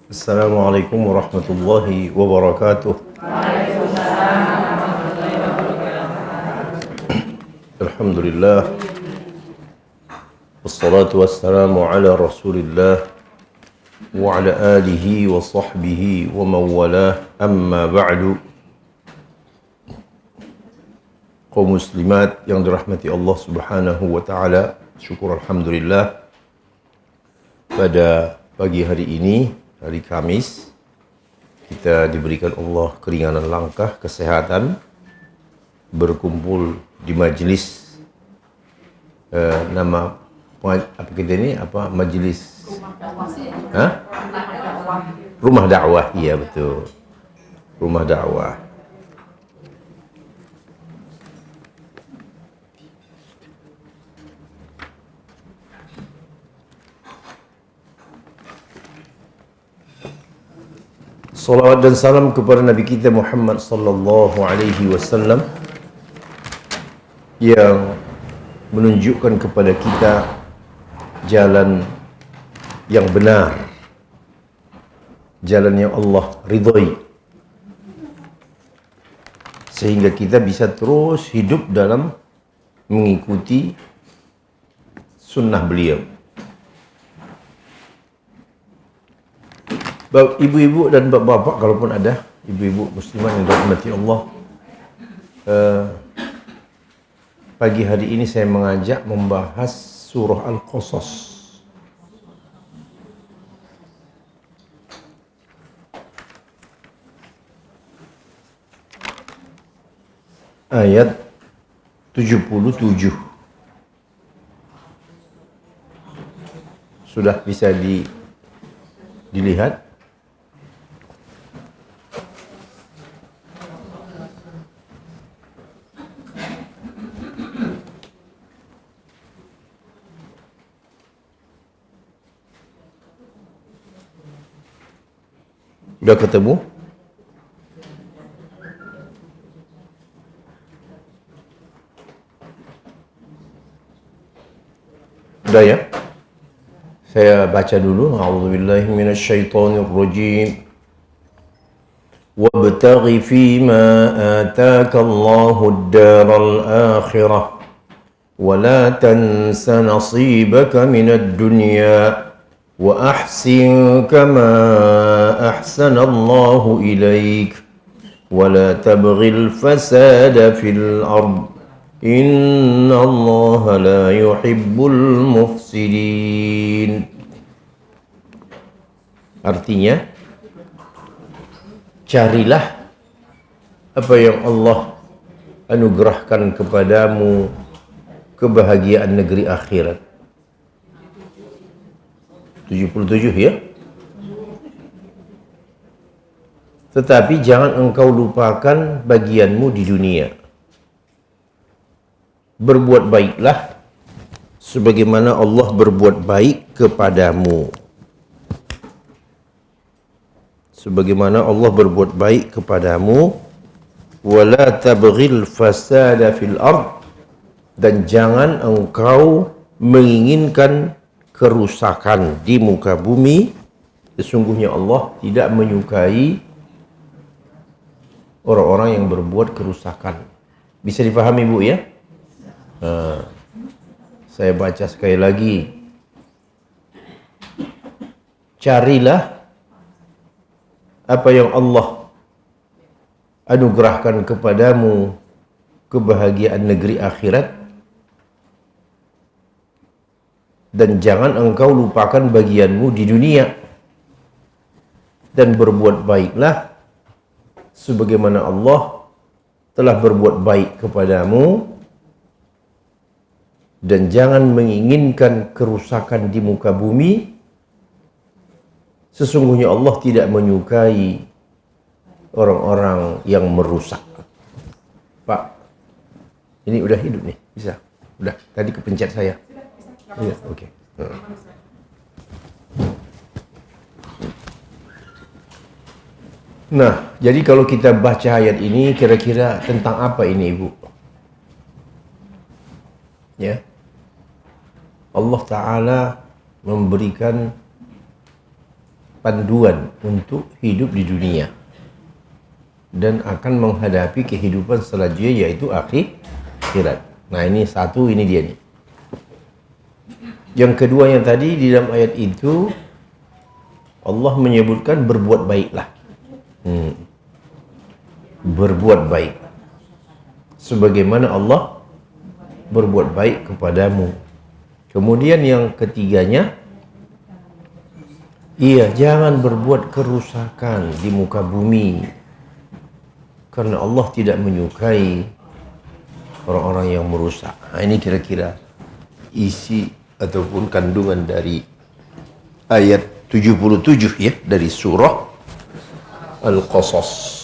Assalamualaikum warahmatullahi wabarakatuh. Alhamdulillah. Wassalatu wassalamu ala rasulillah wa ala alihi wa sahbihi wa mawalah. Amma ba'du. Kaum muslimat yang dirahmati Allah subhanahu wa ta'ala, syukur alhamdulillah pada pagi hari ini, hari Kamis, kita diberikan Allah keringanan langkah, kesehatan, berkumpul di majlis nama apa kita ini, apa majlis rumah dakwah. Iya betul, rumah dakwah. Salawat dan salam kepada Nabi kita Muhammad sallallahu alaihi wasallam yang menunjukkan kepada kita jalan yang benar, jalan yang Allah ridhai, sehingga kita bisa terus hidup dalam mengikuti sunnah beliau. Ibu-ibu dan bapak-bapak, kalaupun ada ibu-ibu muslimah yang dirahmati Allah, pagi hari ini saya mengajak membahas surah Al-Qasas. Ayat 77. Sudah bisa dilihat? Sudah ketemu? Sudah ya? Saya baca dulu. A'udzubillahi minasyaitonirrajim. Wabtaghi fima ataka Allahu ad-daral akhirah wa la tansa nasibaka minad dunya وأحسن كما أحسن الله إليك ولا تبغ الفساد في الأرض إن الله لا يحب المفسدين. Artinya, carilah apa yang Allah anugerahkan kepadamu, kebahagiaan negeri akhirat. 77 ya. Tetapi jangan engkau lupakan bagianmu di dunia. Berbuat baiklah sebagaimana Allah berbuat baik kepadamu. Sebagaimana Allah berbuat baik kepadamu. Wala tabghil fasada fil ard, dan jangan engkau menginginkan kerusakan di muka bumi. Sesungguhnya Allah tidak menyukai orang-orang yang berbuat kerusakan. Bisa dipahami Bu ya? Saya baca sekali lagi. Carilah apa yang Allah anugerahkan kepadamu, kebahagiaan negeri akhirat, dan jangan engkau lupakan bagianmu di dunia, dan berbuat baiklah sebagaimana Allah telah berbuat baik kepadamu, dan jangan menginginkan kerusakan di muka bumi. Sesungguhnya Allah tidak menyukai orang-orang yang merusak. Pak, ini udah hidup nih, bisa? Udah, tadi kepencet saya. Iya, oke. Nah, jadi kalau kita baca ayat ini, kira-kira tentang apa ini, Ibu? Ya, Allah Ta'ala memberikan panduan untuk hidup di dunia dan akan menghadapi kehidupan selanjutnya, yaitu akhirat. Nah ini satu, ini dia nih. Yang kedua yang tadi di dalam ayat itu Allah menyebutkan berbuat baiklah. Berbuat baik sebagaimana Allah berbuat baik kepadamu. Kemudian yang ketiganya, jangan berbuat kerusakan di muka bumi, karena Allah tidak menyukai orang-orang yang merusak. Nah, ini kira-kira isi ataupun kandungan dari ayat 77 ya, dari surah Al-Qasas.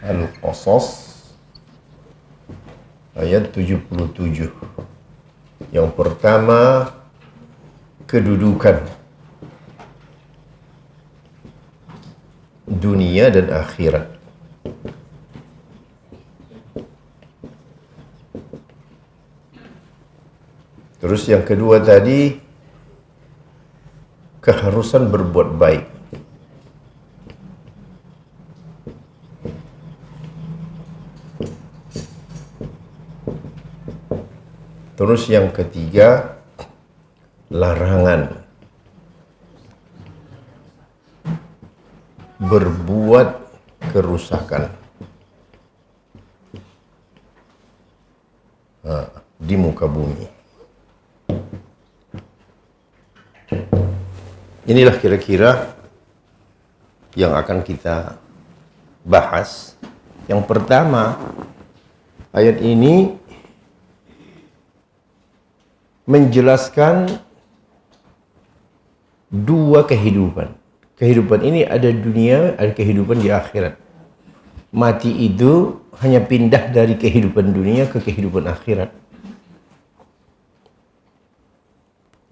Al-Qasas ayat 77. Yang pertama, kedudukan dunia dan akhirat. Terus yang kedua tadi, keharusan berbuat baik. Terus yang ketiga, larangan berbuat kerusakan di muka bumi. Inilah kira-kira yang akan kita bahas. Yang pertama, ayat ini menjelaskan dua kehidupan. Kehidupan ini ada dunia, ada kehidupan di akhirat. Mati itu hanya pindah dari kehidupan dunia ke kehidupan akhirat.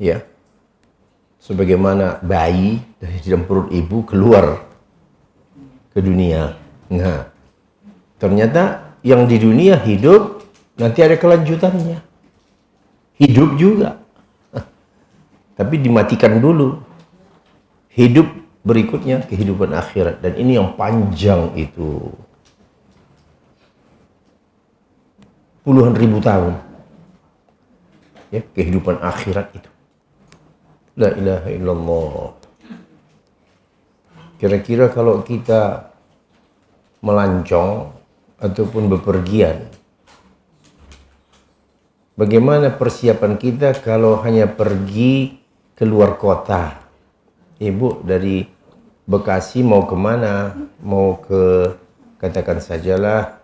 Ya. Sebagaimana bayi dari dalam perut ibu keluar ke dunia. Nah, ternyata yang di dunia hidup, nanti ada kelanjutannya. Hidup juga. Tapi dimatikan dulu. Hidup berikutnya kehidupan akhirat, dan ini yang panjang itu. Puluhan ribu tahun. Ya, kehidupan akhirat itu. La ilaha illallah. Kira-kira kalau kita melancong ataupun bepergian, bagaimana persiapan kita kalau hanya pergi keluar kota? Ibu dari Bekasi mau kemana? Mau ke, katakan sajalah,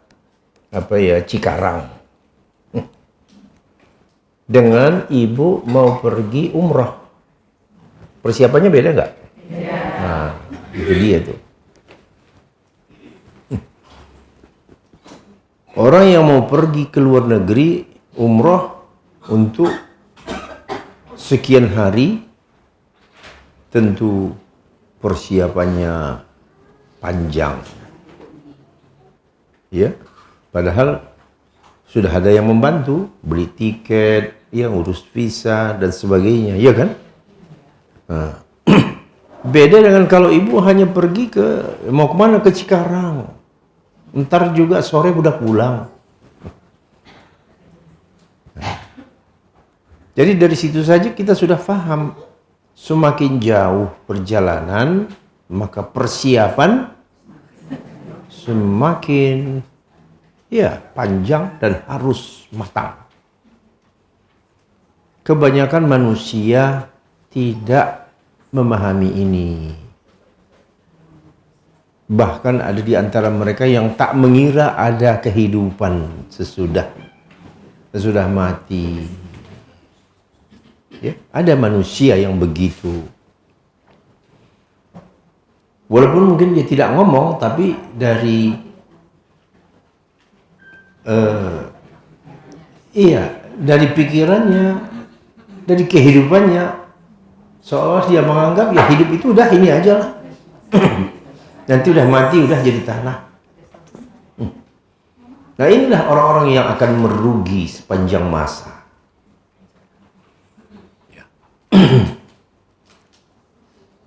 Cikarang. Dengan ibu mau pergi umrah. Persiapannya beda nggak? Beda. Nah, itu dia tuh. Orang yang mau pergi ke luar negeri umrah untuk sekian hari, tentu persiapannya panjang. Ya, padahal sudah ada yang membantu, beli tiket, urus visa dan sebagainya, ya kan? Nah, beda dengan kalau ibu hanya pergi mau kemana, ke Cikarang, ntar juga sore udah pulang. Jadi dari situ saja kita sudah paham, semakin jauh perjalanan maka persiapan semakin panjang dan harus matang. Kebanyakan manusia tidak memahami ini. Bahkan ada di antara mereka yang tak mengira ada kehidupan sesudah mati. Ya, ada manusia yang begitu. Walaupun mungkin dia tidak ngomong, tapi dari dari pikirannya, dari kehidupannya, seolah dia menganggap hidup itu udah ini aja lah. Nanti udah mati, udah jadi tanah. Nah, inilah orang-orang yang akan merugi sepanjang masa.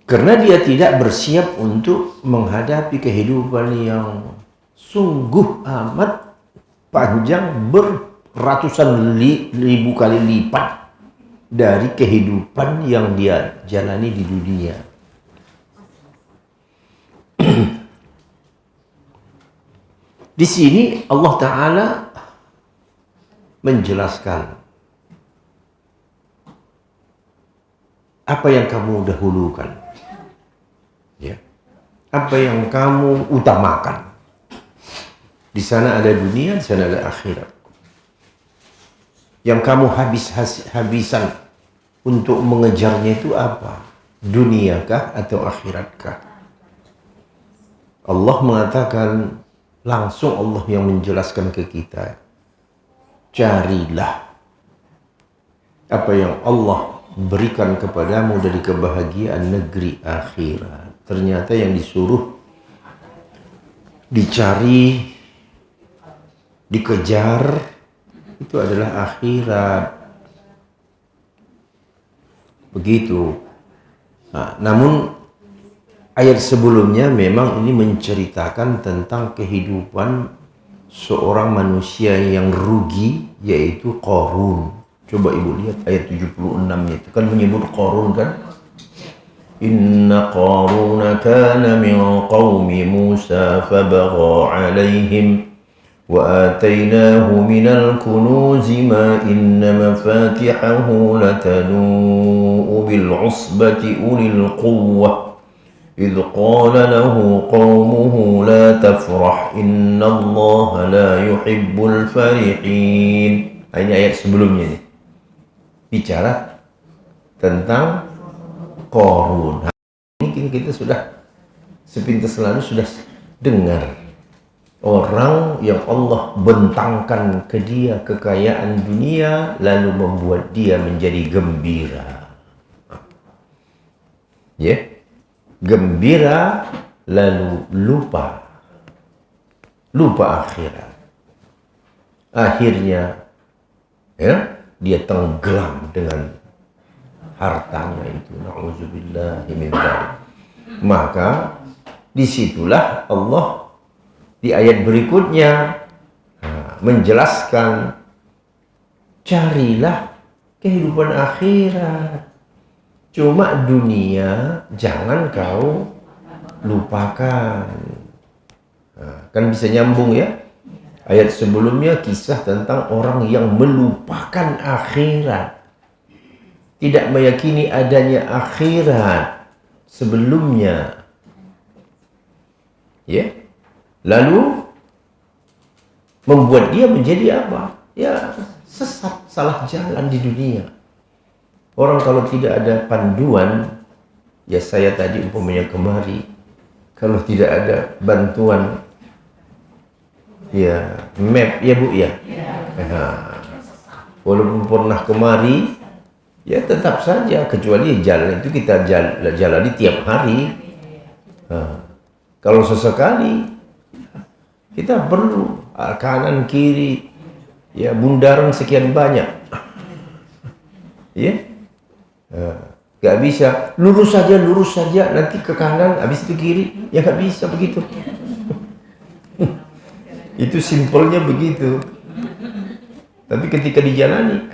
Karena dia tidak bersiap untuk menghadapi kehidupan yang sungguh amat panjang, berratusan ribu kali lipat dari kehidupan yang dia jalani di dunia. Di sini Allah Ta'ala menjelaskan apa yang kamu dahulukan, ya, apa yang kamu utamakan. Di sana ada dunia, di sana ada akhirat. Yang kamu habisan untuk mengejarnya itu apa? Duniakah atau akhiratkah? Allah mengatakan, langsung Allah yang menjelaskan ke kita, carilah apa yang Allah berikan kepadamu dari kebahagiaan negeri akhirat. Ternyata yang disuruh dicari, dikejar, itu adalah akhirat. Begitu. Nah, namun ayat sebelumnya memang ini menceritakan tentang kehidupan seorang manusia yang rugi, yaitu Qarun. Coba ibu lihat ayat 76 itu kan menyebut Qarun kan. Inna Qaruna kana min qaumi Musa fabagha alaihim wa atainahu minal kunuzi ma inna mafatihahu latanu bil usbati ulil quwwah إذ قال له قومه لا تفرح إن الله لا يحب الفرحين. Ini ayat sebelumnya nih, bicara tentang Qarun. Ini kita sudah sepintas lalu sudah dengar orang yang Allah bentangkan ke dia kekayaan dunia lalu membuat dia menjadi gembira. Ya, gembira lalu lupa akhirat. Akhirnya ya dia tenggelam dengan hartanya itu. Na'udzubillahi min dzalik. Maka disitulah Allah di ayat berikutnya menjelaskan, carilah kehidupan akhirat. Cuma dunia jangan kau lupakan. Kan bisa nyambung ya. Ayat sebelumnya kisah tentang orang yang melupakan akhirat, tidak meyakini adanya akhirat sebelumnya, ya, lalu membuat dia menjadi apa? Ya, sesat, salah jalan di dunia. Orang kalau tidak ada panduan, ya saya tadi umpamanya kemari, kalau tidak ada bantuan, ya map ya Bu ya, walaupun pernah kemari, ya tetap saja, kecuali jalan itu kita jalani tiap hari. Kalau sesekali kita perlu kanan kiri, ya bundaran sekian banyak, ya. Gak bisa lurus saja nanti ke kanan habis itu kiri, ya gak bisa begitu. Itu simpelnya begitu, tapi ketika dijalani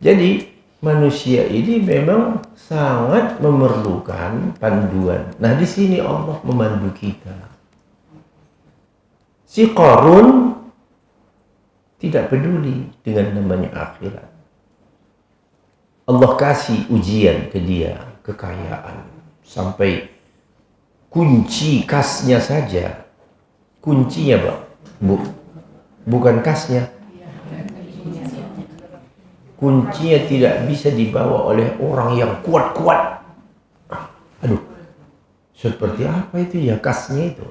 jadi manusia ini memang sangat memerlukan panduan. Nah di sini Allah memandu kita. Si Qarun tidak peduli dengan namanya akhirat. Allah kasih ujian ke dia, kekayaan, sampai kunci kasnya saja. Kuncinya, Pak, Bu, bukan kasnya. Kuncinya tidak bisa dibawa oleh orang yang kuat-kuat. Aduh, seperti apa itu ya kasnya itu?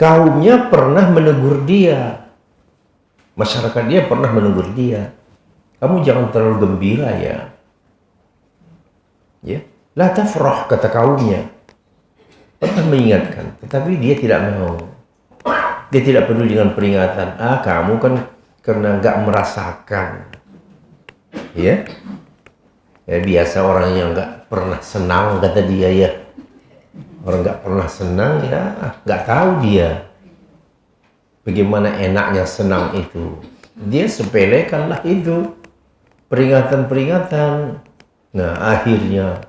Kaumnya pernah menegur dia, masyarakat dia pernah menegur dia, kamu jangan terlalu gembira ya. Ya, la tafrah, kata kaumnya, pernah mengingatkan, tetapi dia tidak mau. Dia tidak peduli dengan peringatan. Kamu kan karena nggak merasakan, Ya, ya biasa orang yang nggak pernah senang kata dia ya. Orang nggak pernah senang ya nggak tahu dia bagaimana enaknya senang itu. Dia sepelekanlah itu peringatan-peringatan. Nah akhirnya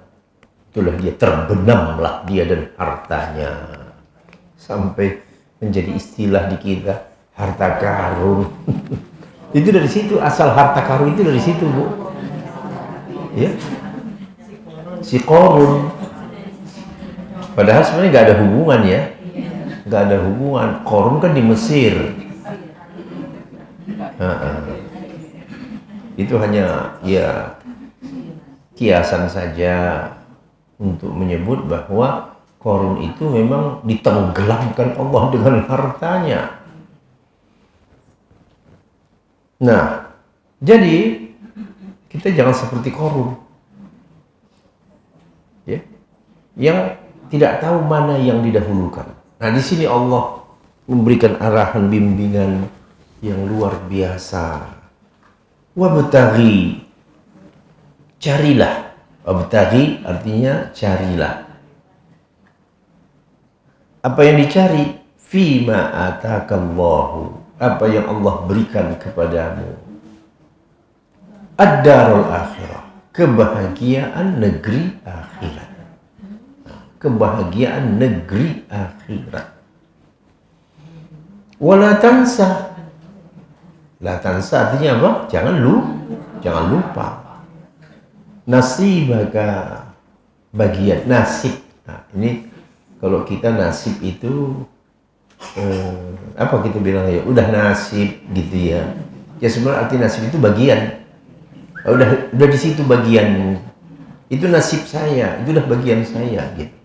itulah dia terbenamlah dia dan hartanya sampai menjadi istilah di kita harta karun. Itu dari situ asal harta karun itu dari situ Bu. Ya, si Korun. Padahal sebenarnya nggak ada hubungan ya, nggak ada hubungan. Korun kan di Mesir. Itu hanya ya kiasan saja untuk menyebut bahwa Korun itu memang ditenggelamkan Allah dengan hartanya. Nah, jadi kita jangan seperti Korun, ya, yang tidak tahu mana yang didahulukan. Nah, di sini Allah memberikan arahan bimbingan yang luar biasa. Wabtaghi, carilah. Wabtaghi artinya carilah. Apa yang dicari? Fima atakallahu, apa yang Allah berikan kepadamu. Ad-darul akhirah, kebahagiaan negeri akhirat. Kebahagiaan negeri akhirat. Wala tansa. La tansa artinya apa? Jangan lupa. Nasibaka, bagian nasib. Nah, ini kalau kita nasib itu apa kita bilang ya? Udah nasib gitu ya. Ya sebenarnya arti nasib itu bagian. Udah di situ bagian. Itu nasib saya, itu udah bagian saya gitu.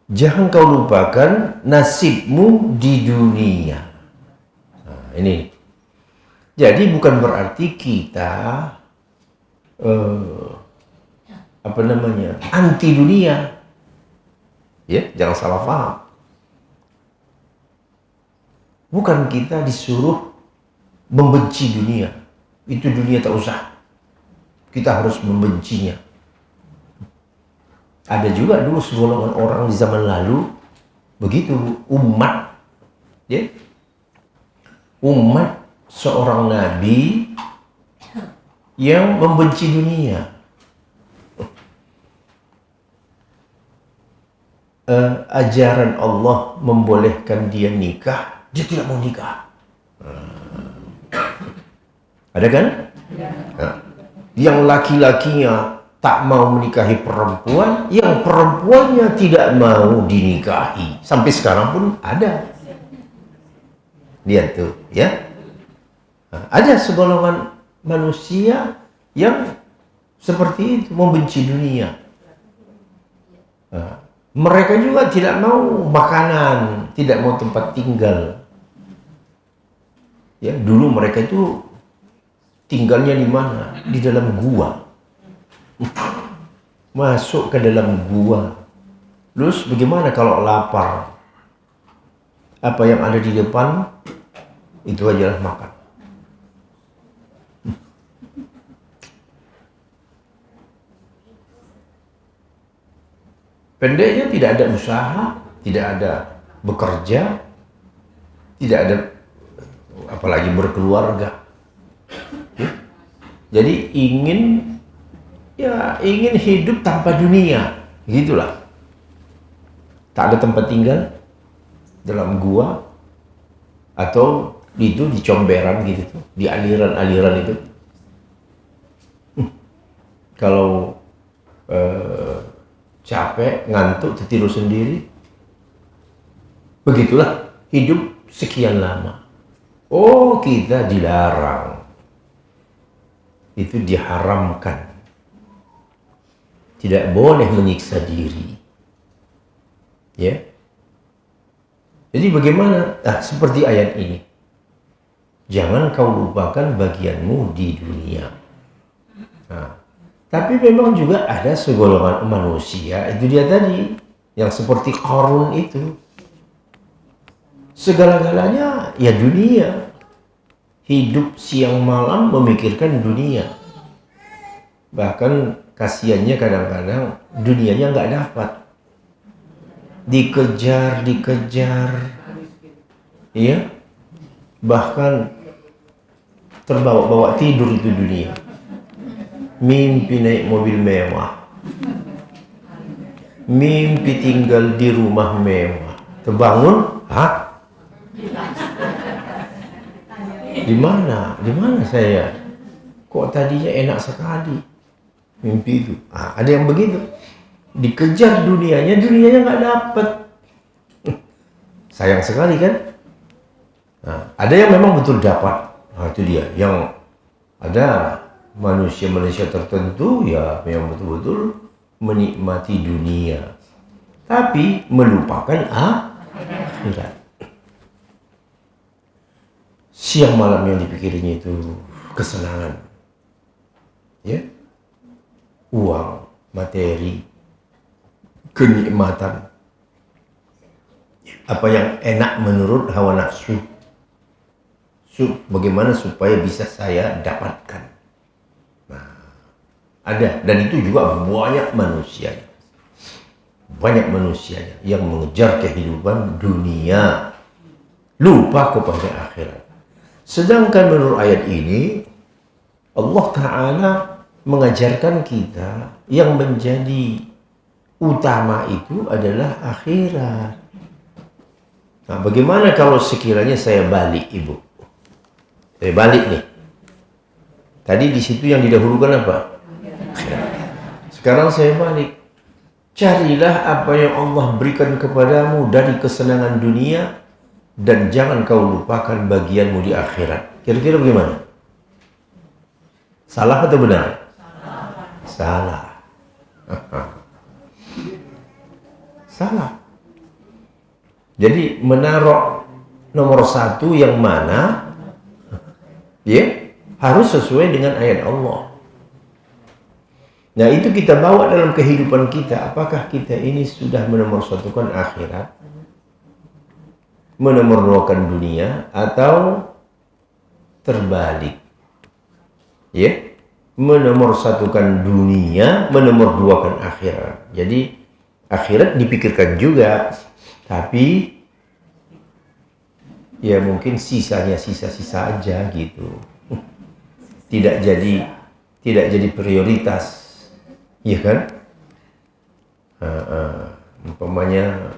Jangan kau lupakan nasibmu di dunia. Nah, ini. Jadi bukan berarti kita anti dunia. Ya, jangan salah paham. Bukan kita disuruh membenci dunia. Itu dunia tak usah. Kita harus membencinya. Ada juga dulu segolongan orang di zaman lalu begitu, umat ya, umat seorang nabi yang membenci dunia. Ajaran Allah membolehkan dia nikah, dia tidak mau nikah. Ada kan? Nah, yang laki-lakinya tak mau menikahi perempuan, yang perempuannya tidak mau dinikahi. Sampai sekarang pun ada. Lihat tuh, ya. Nah, ada segolongan manusia yang seperti itu, membenci dunia. Nah, mereka juga tidak mau makanan, tidak mau tempat tinggal. Ya, dulu mereka itu tinggalnya di mana? Di dalam gua. Masuk ke dalam gua. Terus bagaimana kalau lapar? Apa yang ada di depan itu ajalah makan. Pendeknya tidak ada usaha, tidak ada bekerja, tidak ada apalagi berkeluarga. Jadi ingin hidup tanpa dunia, gitulah. Tak ada tempat tinggal dalam gua atau itu di comberan gitu tuh, di aliran-aliran itu. Kalau capek, ngantuk, tertidur sendiri. Begitulah hidup sekian lama. Oh, kita dilarang. Itu diharamkan. Tidak boleh menyiksa diri. Ya. Jadi bagaimana? Seperti ayat ini. Jangan kau lupakan bagianmu di dunia. Nah, tapi memang juga ada segolongan manusia, itu dia tadi, yang seperti Qarun itu. Segala-galanya ya dunia. hidup siang malam memikirkan dunia. Bahkan kasihannya kadang-kadang dunianya nggak dapat. Dikejar, iya. Bahkan terbawa-bawa tidur itu dunia. Mimpi naik mobil mewah. Mimpi tinggal di rumah mewah. Terbangun, Di mana saya? Kok tadinya enak sekali mimpi itu. Ada yang begitu. Dikejar dunianya nggak dapat. Sayang sekali kan? Ada yang memang betul dapat. Itu dia. Yang ada manusia-manusia tertentu ya yang betul-betul menikmati dunia, tapi melupakan akhirat. Siang malam yang dipikirnya itu kesenangan, ya, uang, materi, kenikmatan, apa yang enak menurut hawa nafsu. Bagaimana supaya bisa saya dapatkan. Ada, dan itu juga banyak manusianya yang mengejar kehidupan dunia, lupa kepada akhirat. Sedangkan menurut ayat ini Allah Ta'ala mengajarkan kita yang menjadi utama itu adalah akhirat. Bagaimana kalau sekiranya saya balik, Ibu? Saya balik nih. Tadi di situ yang didahulukan apa? Sekarang saya balik. Carilah apa yang Allah berikan kepadamu dari kesenangan dunia dan jangan kau lupakan bagianmu di akhirat. Kira-kira bagaimana? Salah atau benar? Salah. Salah. Jadi menaruh nomor satu yang mana? Ya, harus sesuai dengan ayat Allah. Nah, itu kita bawa dalam kehidupan kita. Apakah kita ini sudah menomorsatukan akhirat, menomorduakan dunia, atau terbalik? Ya, menomorsatukan dunia, menomorduakan akhirat. Jadi akhirat dipikirkan juga, tapi ya mungkin sisanya sisa-sisa aja gitu. Tidak jadi prioritas. Iya kan? Umpamanya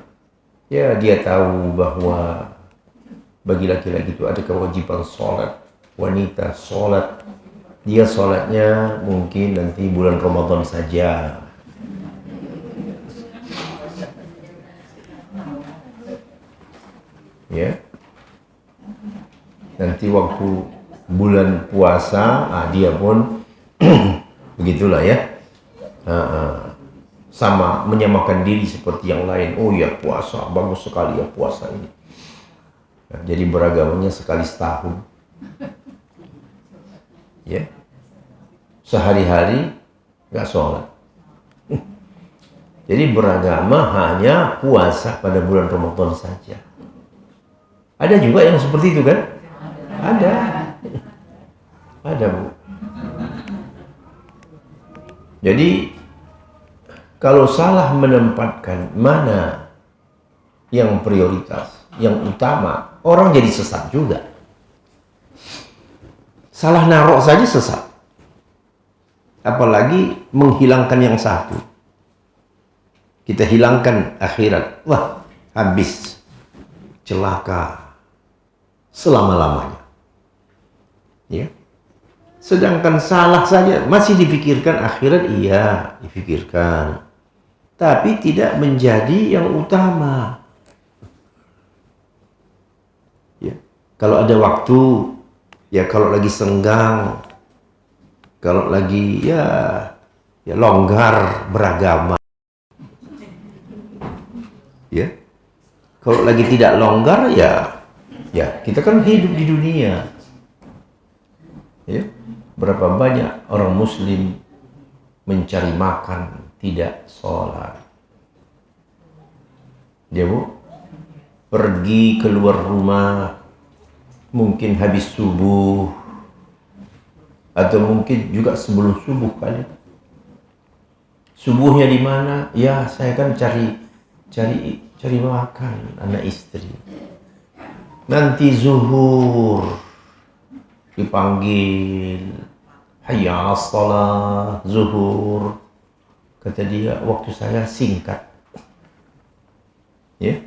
ya dia tahu bahwa bagi laki-laki itu ada kewajiban sholat, wanita sholat, dia sholatnya mungkin nanti bulan Ramadan saja. Ya, nanti waktu bulan puasa dia pun begitulah ya. Sama menyamakan diri seperti yang lain. Oh ya, puasa bagus sekali ya puasa ini. Jadi beragamanya sekali setahun. Ya, sehari-hari nggak sholat. Jadi beragama hanya puasa pada bulan Ramadan saja. Ada juga yang seperti itu kan? Ada Bu. Jadi kalau salah menempatkan mana yang prioritas, yang utama, orang jadi sesat juga. Salah naruh saja sesat. Apalagi menghilangkan yang satu. Kita hilangkan akhirat. Wah, habis. Celaka. Selama-lamanya. Ya. Sedangkan salah saja masih dipikirkan akhirat, iya dipikirkan, tapi tidak menjadi yang utama. Ya, kalau ada waktu, ya kalau lagi senggang, kalau lagi ya longgar beragama, ya kalau lagi tidak longgar ya kita kan hidup di dunia. Ya, berapa banyak orang muslim mencari makan tidak sholat. Dia Bu pergi keluar rumah mungkin habis subuh, atau mungkin juga sebelum subuh kali. Subuhnya di mana? Ya, saya kan cari makan anak istri. Nanti zuhur dipanggil, hayya 'alas shalah, zuhur. Kata dia, waktu saya singkat. Ya,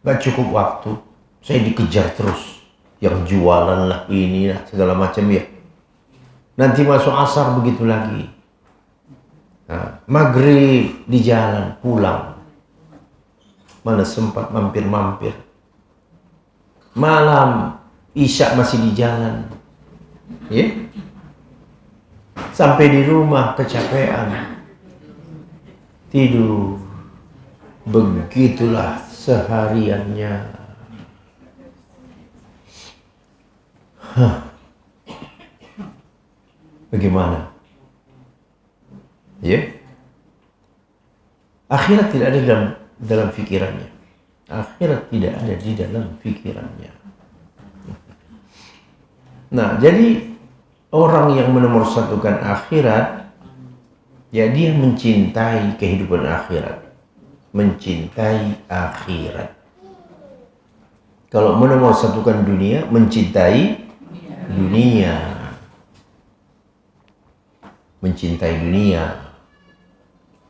gak cukup waktu. Saya dikejar terus. Yang jualan lah, ini lah, segala macam ya. Nanti masuk asar begitu lagi. Nah, maghrib di jalan, pulang. Mana sempat mampir-mampir. Malam, isya masih di jalan. Ya? Sampai di rumah kecapean. Tidur. Begitulah sehariannya. Bagaimana? Ya? Akhirat tidak ada dalam pikirannya. Akhirat tidak ada di dalam pikirannya. Nah, jadi orang yang menomorsatukan akhirat, ya dia mencintai kehidupan akhirat. Mencintai akhirat. Kalau menomorsatukan dunia, mencintai dunia. Mencintai dunia.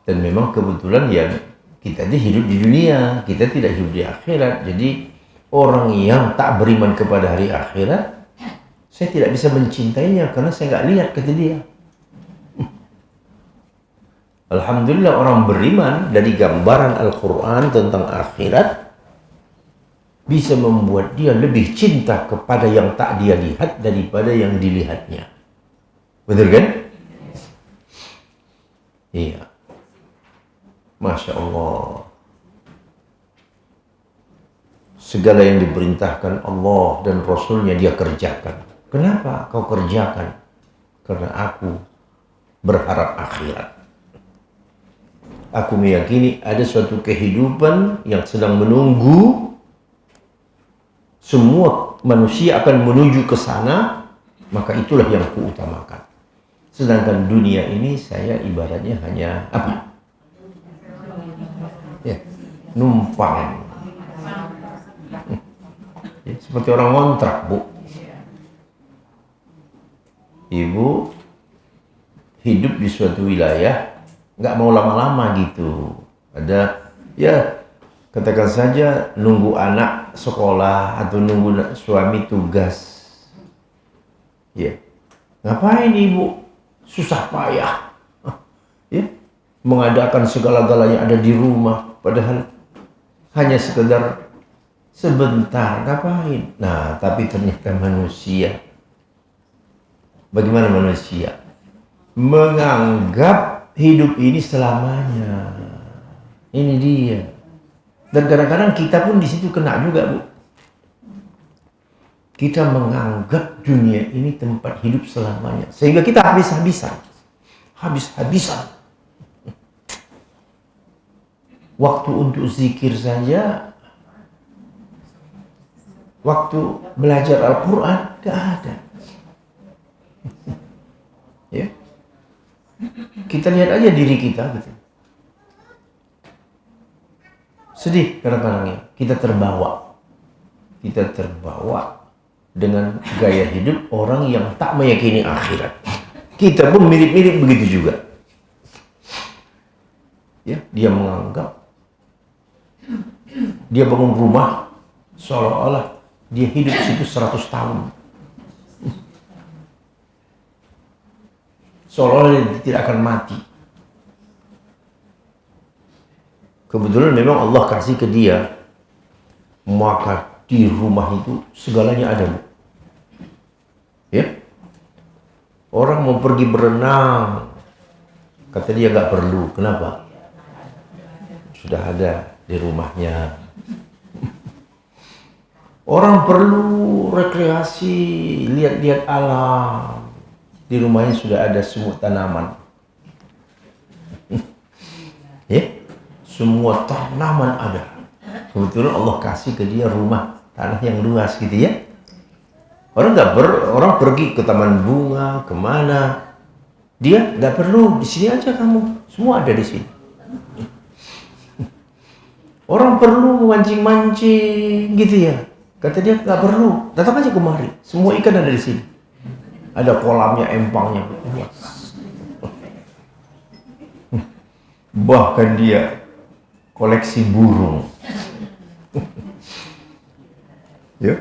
Dan memang kebetulan ya kita ini hidup di dunia, kita tidak hidup di akhirat. Jadi orang yang tak beriman kepada hari akhirat, saya tidak bisa mencintainya karena saya nggak lihat, kata dia. Alhamdulillah orang beriman dari gambaran Al-Quran tentang akhirat bisa membuat dia lebih cinta kepada yang tak dia lihat daripada yang dilihatnya. Betul kan? Iya. Masya Allah. Segala yang diperintahkan Allah dan Rasulnya dia kerjakan. Kenapa kau kerjakan? Karena aku berharap akhirat. Aku meyakini ada suatu kehidupan yang sedang menunggu. Semua manusia akan menuju ke sana, maka itulah yang kuutamakan. Sedangkan dunia ini saya ibaratnya hanya apa? Ya, numpang. Ya, seperti orang ngontrak, Bu. Ibu hidup di suatu wilayah, nggak mau lama-lama gitu. Ada, ya katakan saja nunggu anak sekolah atau nunggu suami tugas. Ya, ngapain ibu? Susah payah. Ya, mengadakan segala-galanya ada di rumah, padahal hanya sekedar sebentar, ngapain? Nah, tapi ternyata manusia. Bagaimana manusia? Menganggap hidup ini selamanya. Ini dia. Dan kadang-kadang kita pun di situ kena juga, Bu. Kita menganggap dunia ini tempat hidup selamanya. Sehingga kita habis-habisan. Habis-habisan. Waktu untuk zikir saja, waktu belajar Al-Quran, gak ada. Ya. Kita lihat aja diri kita gitu. Sedih kadang-kadang ya. Kita terbawa dengan gaya hidup orang yang tak meyakini akhirat. Kita pun mirip-mirip begitu juga. Ya, dia menganggap dia bangun rumah seolah-olah dia hidup situ 100 tahun. Seolah-olah dia tidak akan mati. Kebetulan memang Allah kasih ke dia, maka di rumah itu segalanya ada, Bu. Ya, orang mau pergi berenang, kata dia nggak perlu. Kenapa? Sudah ada di rumahnya. Orang perlu rekreasi, lihat-lihat alam. Di rumahnya sudah ada semua tanaman. Ya, semua tanaman ada. Kebetulan Allah kasih ke dia rumah tanah yang luas gitu ya. Orang pergi ke taman bunga, kemana? Dia nggak perlu, di sini aja kamu, semua ada di sini. Orang perlu mancing-mancing gitu ya. Kata dia nggak perlu, datang aja kemari. Semua ikan ada di sini. Ada kolamnya, empangnya. Bahkan dia koleksi burung. Ya.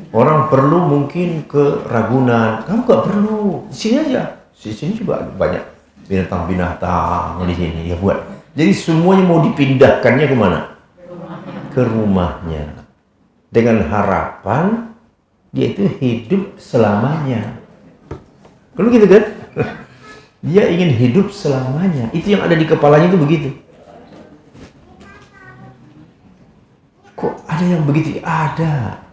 Orang perlu mungkin ke Ragunan, kamu nggak perlu, di sini aja. Di sini juga banyak binatang-binatang di sini ya buat. Jadi semuanya mau dipindahkannya kemana? Ke rumahnya. Dengan harapan dia itu hidup selamanya. Kalau gitu kan? Dia ingin hidup selamanya. Itu yang ada di kepalanya itu begitu. Kok ada yang begitu? Ada.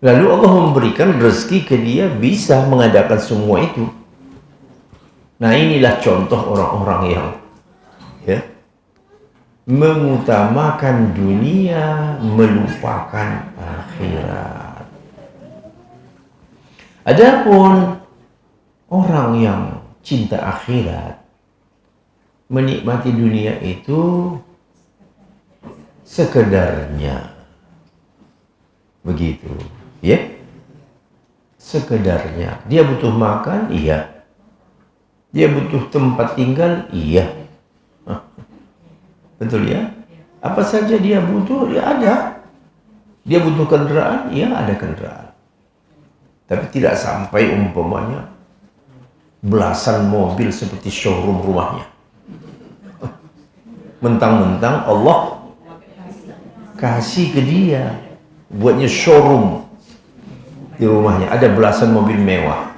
Lalu Allah memberikan rezeki ke dia bisa mengadakan semua itu. Nah, inilah contoh orang-orang yang ya, mengutamakan dunia, melupakan akhirat. Adapun orang yang cinta akhirat, menikmati dunia itu sekedarnya. Begitu, ya. Sekedarnya. Dia butuh makan, iya. Dia butuh tempat tinggal, iya. Betul ya? Apa saja dia butuh, ya ada. Dia butuh kendaraan, ya ada kendaraan. Tapi tidak sampai umpamanya belasan mobil seperti showroom rumahnya. Mentang-mentang Allah kasih ke dia, buatnya showroom di rumahnya. Ada belasan mobil mewah.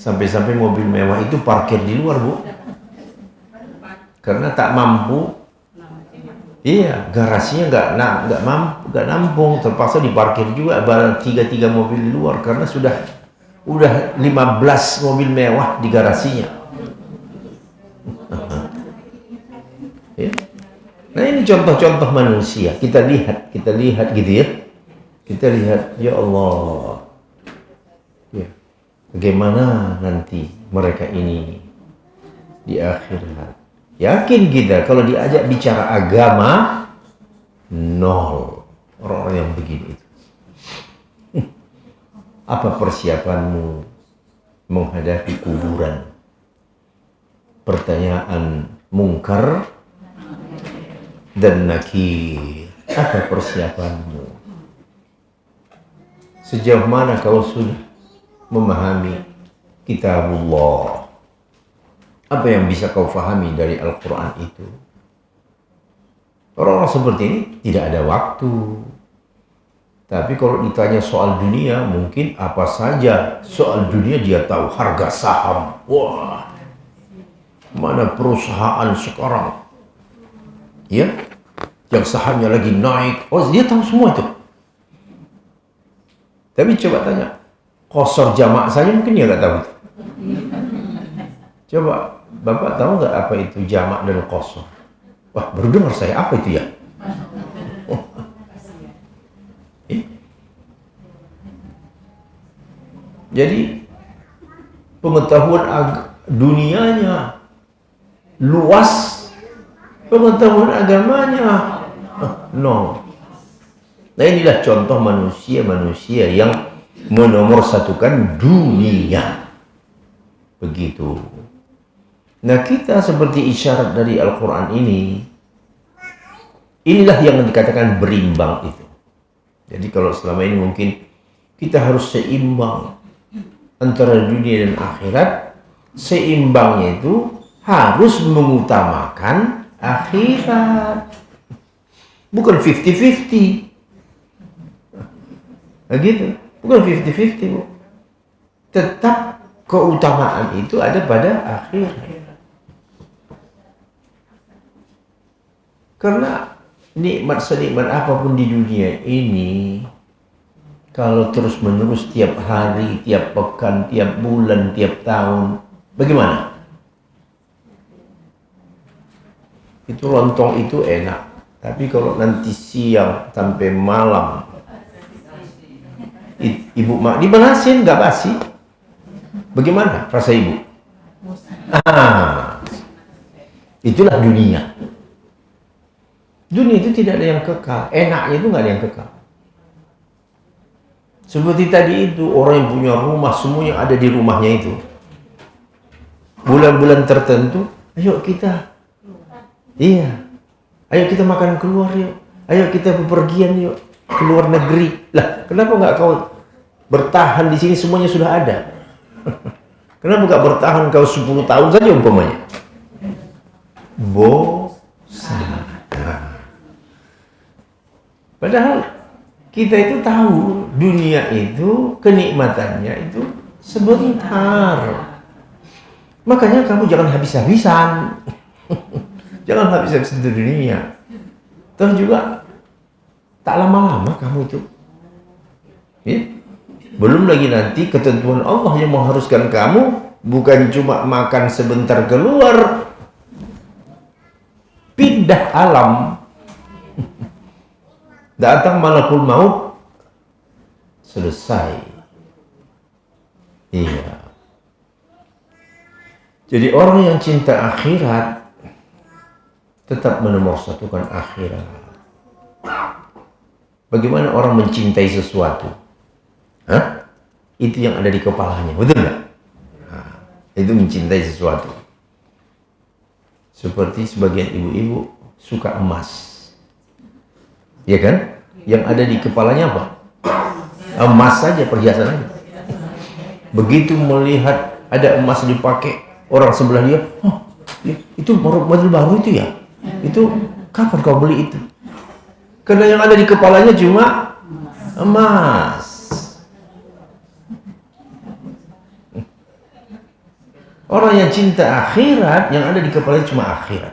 Sampai-sampai mobil mewah itu parkir di luar, Bu. Karena tak mampu. Iya, garasinya nggak nampung, terpaksa diparkir juga barang 3 mobil di luar karena udah 15 mobil mewah di garasinya. Ya. Nah, ini contoh-contoh manusia. Kita lihat gitu ya. Kita lihat, ya Allah. Ya. Bagaimana nanti mereka ini di akhirat? Yakin kita kalau diajak bicara agama, nol orang-orang yang begini itu. Apa persiapanmu menghadapi kuburan? Pertanyaan mungkar dan nakir. Apa persiapanmu? Sejauh mana kau sudah memahami kitabullah? Apa yang bisa kau fahami dari Al-Quran itu? Orang-orang seperti ini tidak ada waktu. Tapi kalau ditanya soal dunia, mungkin apa saja soal dunia dia tahu. Harga saham, wah, mana perusahaan sekarang, ya, yang sahamnya lagi naik, oh dia tahu semua itu. Tapi coba tanya, qasar jamak saja mungkin dia nggak tahu. Coba Bapak tahu nggak apa itu jamak dan qasar? Wah, baru dengar saya, apa itu ya? Jadi pengetahuan dunianya luas, pengetahuan agamanya no. Nah, inilah contoh manusia yang menomorsatukan dunia. Begitu. Nah, kita seperti isyarat dari Al-Quran inilah yang dikatakan berimbang itu. Jadi kalau selama ini mungkin kita harus seimbang antara dunia dan akhirat, seimbangnya itu harus mengutamakan akhirat. Bukan 50-50. Nah, gitu. Bukan 50-50, Bu. Tetap keutamaan itu ada pada akhirat. Karena nikmat senikmat apapun di dunia ini, kalau terus-menerus tiap hari, tiap pekan, tiap bulan, tiap tahun, bagaimana? Itu lontong itu enak. Tapi kalau nanti siang sampai malam Ibu mak dibanasin nggak basi. Bagaimana rasa ibu? Itulah dunia. Dunia itu tidak ada yang kekal. Enaknya itu nggak ada yang kekal. Seperti tadi itu, orang yang punya rumah, semuanya ada di rumahnya itu. Bulan-bulan tertentu, ayo kita, ayo kita makan keluar yuk, ayo kita bepergian yuk, keluar negeri. Lah, kenapa nggak kau bertahan di sini, semuanya sudah ada? Kenapa nggak bertahan kau 10 tahun saja umpamanya? Bosan. Padahal kita itu tahu dunia itu kenikmatannya itu sebentar. Makanya kamu jangan habis-habisan. Jangan habis-habisan di dunia. Terus juga tak lama-lama kamu itu. Ya? Belum lagi nanti ketentuan Allah yang mengharuskan kamu bukan cuma makan sebentar keluar, pindah alam. Datang malakul maut, selesai. Iya. Jadi orang yang cinta akhirat tetap menomorsatukan akhirat. Bagaimana orang mencintai sesuatu? Itu yang ada di kepalanya, betul nggak? Itu mencintai sesuatu. Seperti sebagian ibu-ibu suka emas. Ya kan? Yang ada di kepalanya apa? Emas saja, perhiasan aja. Begitu melihat ada emas dipakai orang sebelah dia, itu model baru itu ya? Itu kapan kau beli itu? Karena yang ada di kepalanya cuma emas. Orang yang cinta akhirat, yang ada di kepalanya cuma akhirat.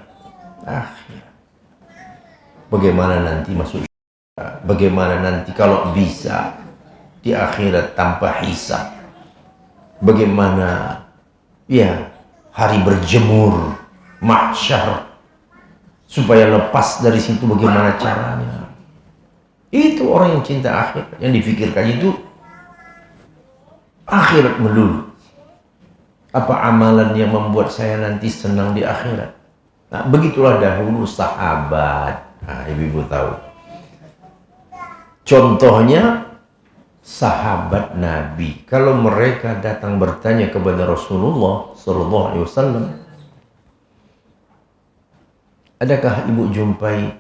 Bagaimana nanti masuk surga? Bagaimana nanti kalau bisa di akhirat tanpa hisab? Bagaimana hari berjemur mahsyar supaya lepas dari situ, bagaimana caranya? Itu orang yang cinta akhirat, yang difikirkan itu akhirat melulu. Apa amalan yang membuat saya nanti senang di akhirat? Nah, begitulah dahulu sahabat. Nah, ibu-ibu tahu. Contohnya sahabat Nabi. Kalau mereka datang bertanya kepada Rasulullah Sallallahu Alaihi Wasallam, adakah ibu jumpai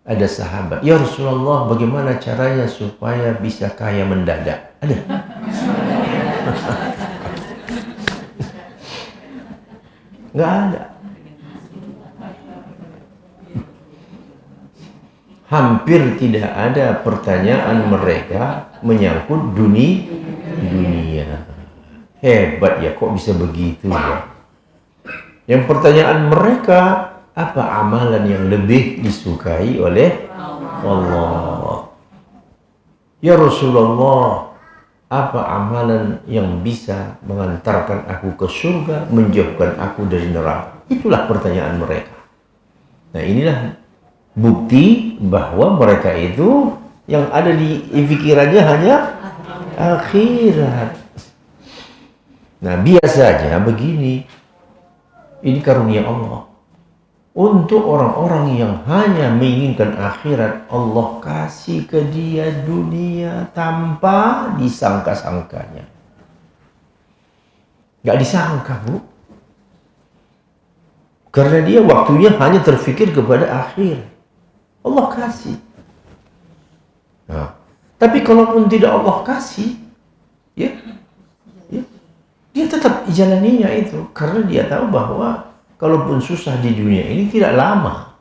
ada sahabat? Ya Rasulullah, bagaimana caranya supaya bisa kaya mendadak? Ada? Nggak ada. Hampir tidak ada pertanyaan mereka menyangkut dunia. Hebat ya, kok bisa begitu ya? Yang pertanyaan mereka, apa amalan yang lebih disukai oleh Allah? Ya Rasulullah, apa amalan yang bisa mengantarkan aku ke surga, menjauhkan aku dari neraka? Itulah pertanyaan mereka. Nah, inilah bukti bahwa mereka itu yang ada di pikirannya hanya akhirat. Nah, biasanya begini, ini karunia Allah. Untuk orang-orang yang hanya menginginkan akhirat, Allah kasih ke dia dunia tanpa disangka-sangkanya. Gak disangka, Bu. Karena dia waktunya hanya terfikir kepada akhir. Allah kasih. Nah, tapi kalaupun tidak Allah kasih, dia tetap jalaninya itu. Karena dia tahu bahwa kalaupun susah di dunia ini tidak lama.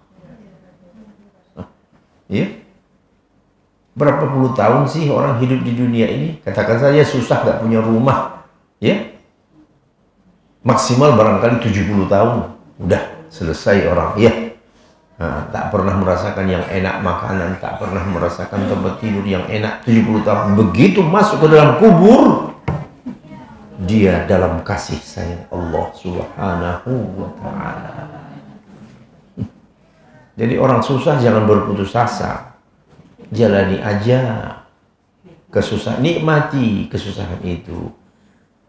Berapa puluh tahun sih orang hidup di dunia ini? Katakan saja susah, gak punya rumah. Maksimal barangkali 70 tahun. Udah selesai orang. Tak pernah merasakan yang enak makanan, tak pernah merasakan tempat tidur yang enak 70 tahun. Begitu masuk ke dalam kubur, dia dalam kasih sayang Allah Subhanahu wa ta'ala. Jadi orang susah jangan berputus asa. Jalani aja. kesusahan, nikmati kesusahan itu.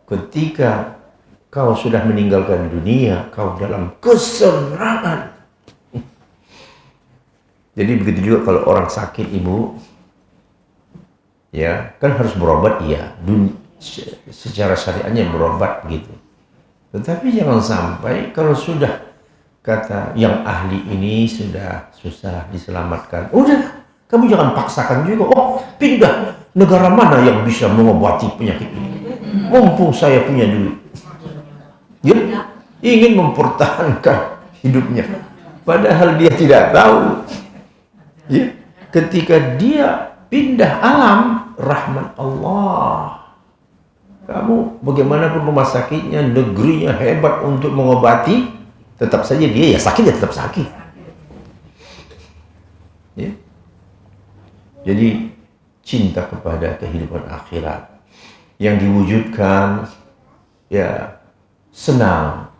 Ketika kau sudah meninggalkan dunia, kau dalam kesenangan. Jadi begitu juga kalau orang sakit, ibu, ya kan harus berobat, iya. Secara syariatnya berobat gitu. Tetapi jangan sampai kalau sudah kata yang ahli ini sudah susah diselamatkan, udah kamu jangan paksakan juga. Oh, pindah negara mana yang bisa mengobati penyakit ini? Mumpung saya punya duit. Ya, ingin mempertahankan hidupnya. Padahal dia tidak tahu. Ya, ketika dia pindah alam, rahmat Allah. Kamu bagaimanapun rumah sakitnya, negerinya hebat untuk mengobati, tetap saja dia ya sakit, ya tetap sakit. Ya. Jadi cinta kepada kehidupan akhirat yang diwujudkan ya senang,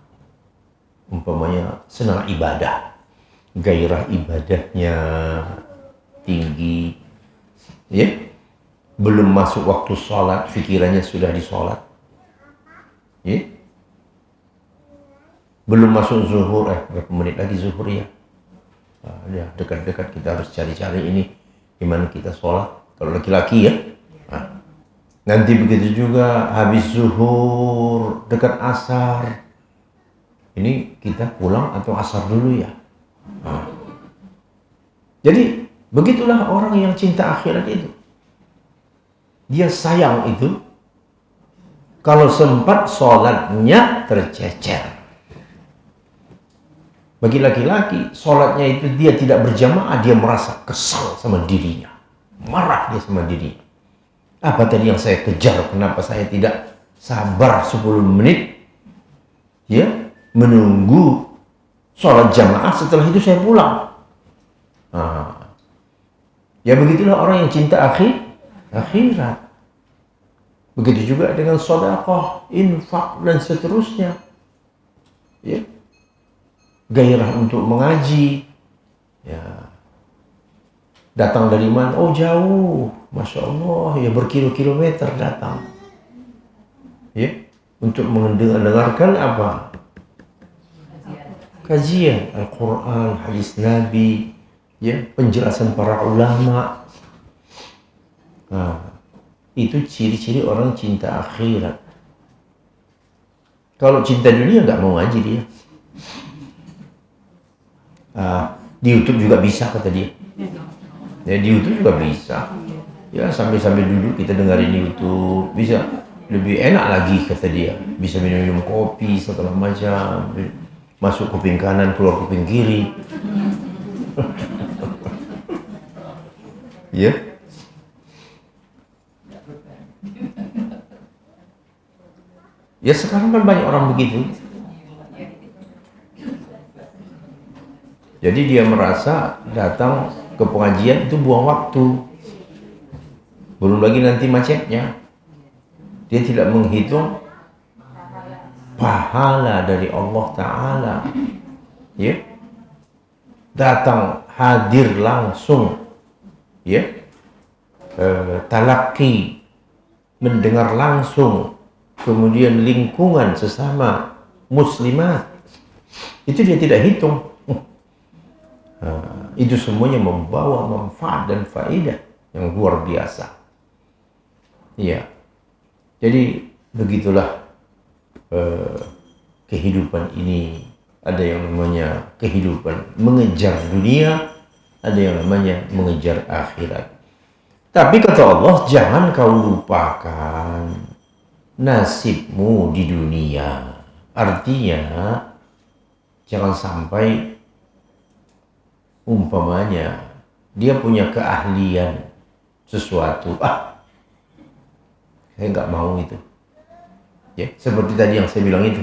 umpamanya senang ibadah, gairah ibadahnya tinggi, ya. Belum masuk waktu sholat, pikirannya sudah di sholat, ya. Belum masuk zuhur, berapa menit lagi zuhur ya? Ya dekat-dekat kita harus cari-cari ini gimana kita sholat. Kalau laki-laki ya, nanti begitu juga habis zuhur, dekat asar, ini kita pulang atau asar dulu ya. Jadi begitulah orang yang cinta akhirat itu. Dia sayang itu kalau sempat sholatnya tercecer. Bagi laki-laki, sholatnya itu dia tidak berjamaah, dia merasa kesal sama dirinya, marah dia sama dirinya. Apa tadi yang saya kejar? Kenapa saya tidak sabar 10 menit ya menunggu sholat jamaah, setelah itu saya pulang. Ya begitulah orang yang cinta akhirat. Begitu juga dengan sedekah, infak dan seterusnya. Ya. Gairah untuk mengaji. Ya. Datang dari mana? Oh jauh, Masya Allah, ya berkilo-kilometer datang. Ya. Untuk mendengarkan apa? Kajian Al-Quran, hadis Nabi, ya, penjelasan para ulama. Nah, itu ciri-ciri orang cinta akhirat. Kalau cinta dunia nggak mau ngaji dia. Di YouTube juga bisa kata dia. Ya, di YouTube juga bisa. Ya sambil-sambil duduk kita dengerin YouTube, bisa lebih enak lagi kata dia. Bisa minum kopi segala macam, masuk kuping kanan keluar kuping kiri. Ya. Ya sekarang kan banyak orang begitu. Jadi dia merasa datang ke pengajian itu buang waktu. Belum lagi nanti macetnya. Dia tidak menghitung pahala dari Allah Ta'ala. Ya. Datang hadir langsung. Ya. Talaki, mendengar langsung. Kemudian lingkungan sesama muslimat. Itu dia tidak hitung. Itu semuanya membawa manfaat dan faedah yang luar biasa. Iya. Jadi begitulah kehidupan ini. Ada yang namanya kehidupan mengejar dunia, ada yang namanya mengejar akhirat. Tapi kata Allah, jangan kau lupakan nasibmu di dunia. Artinya jangan sampai umpamanya dia punya keahlian sesuatu, saya nggak mau itu. Ya, seperti tadi yang saya bilang itu,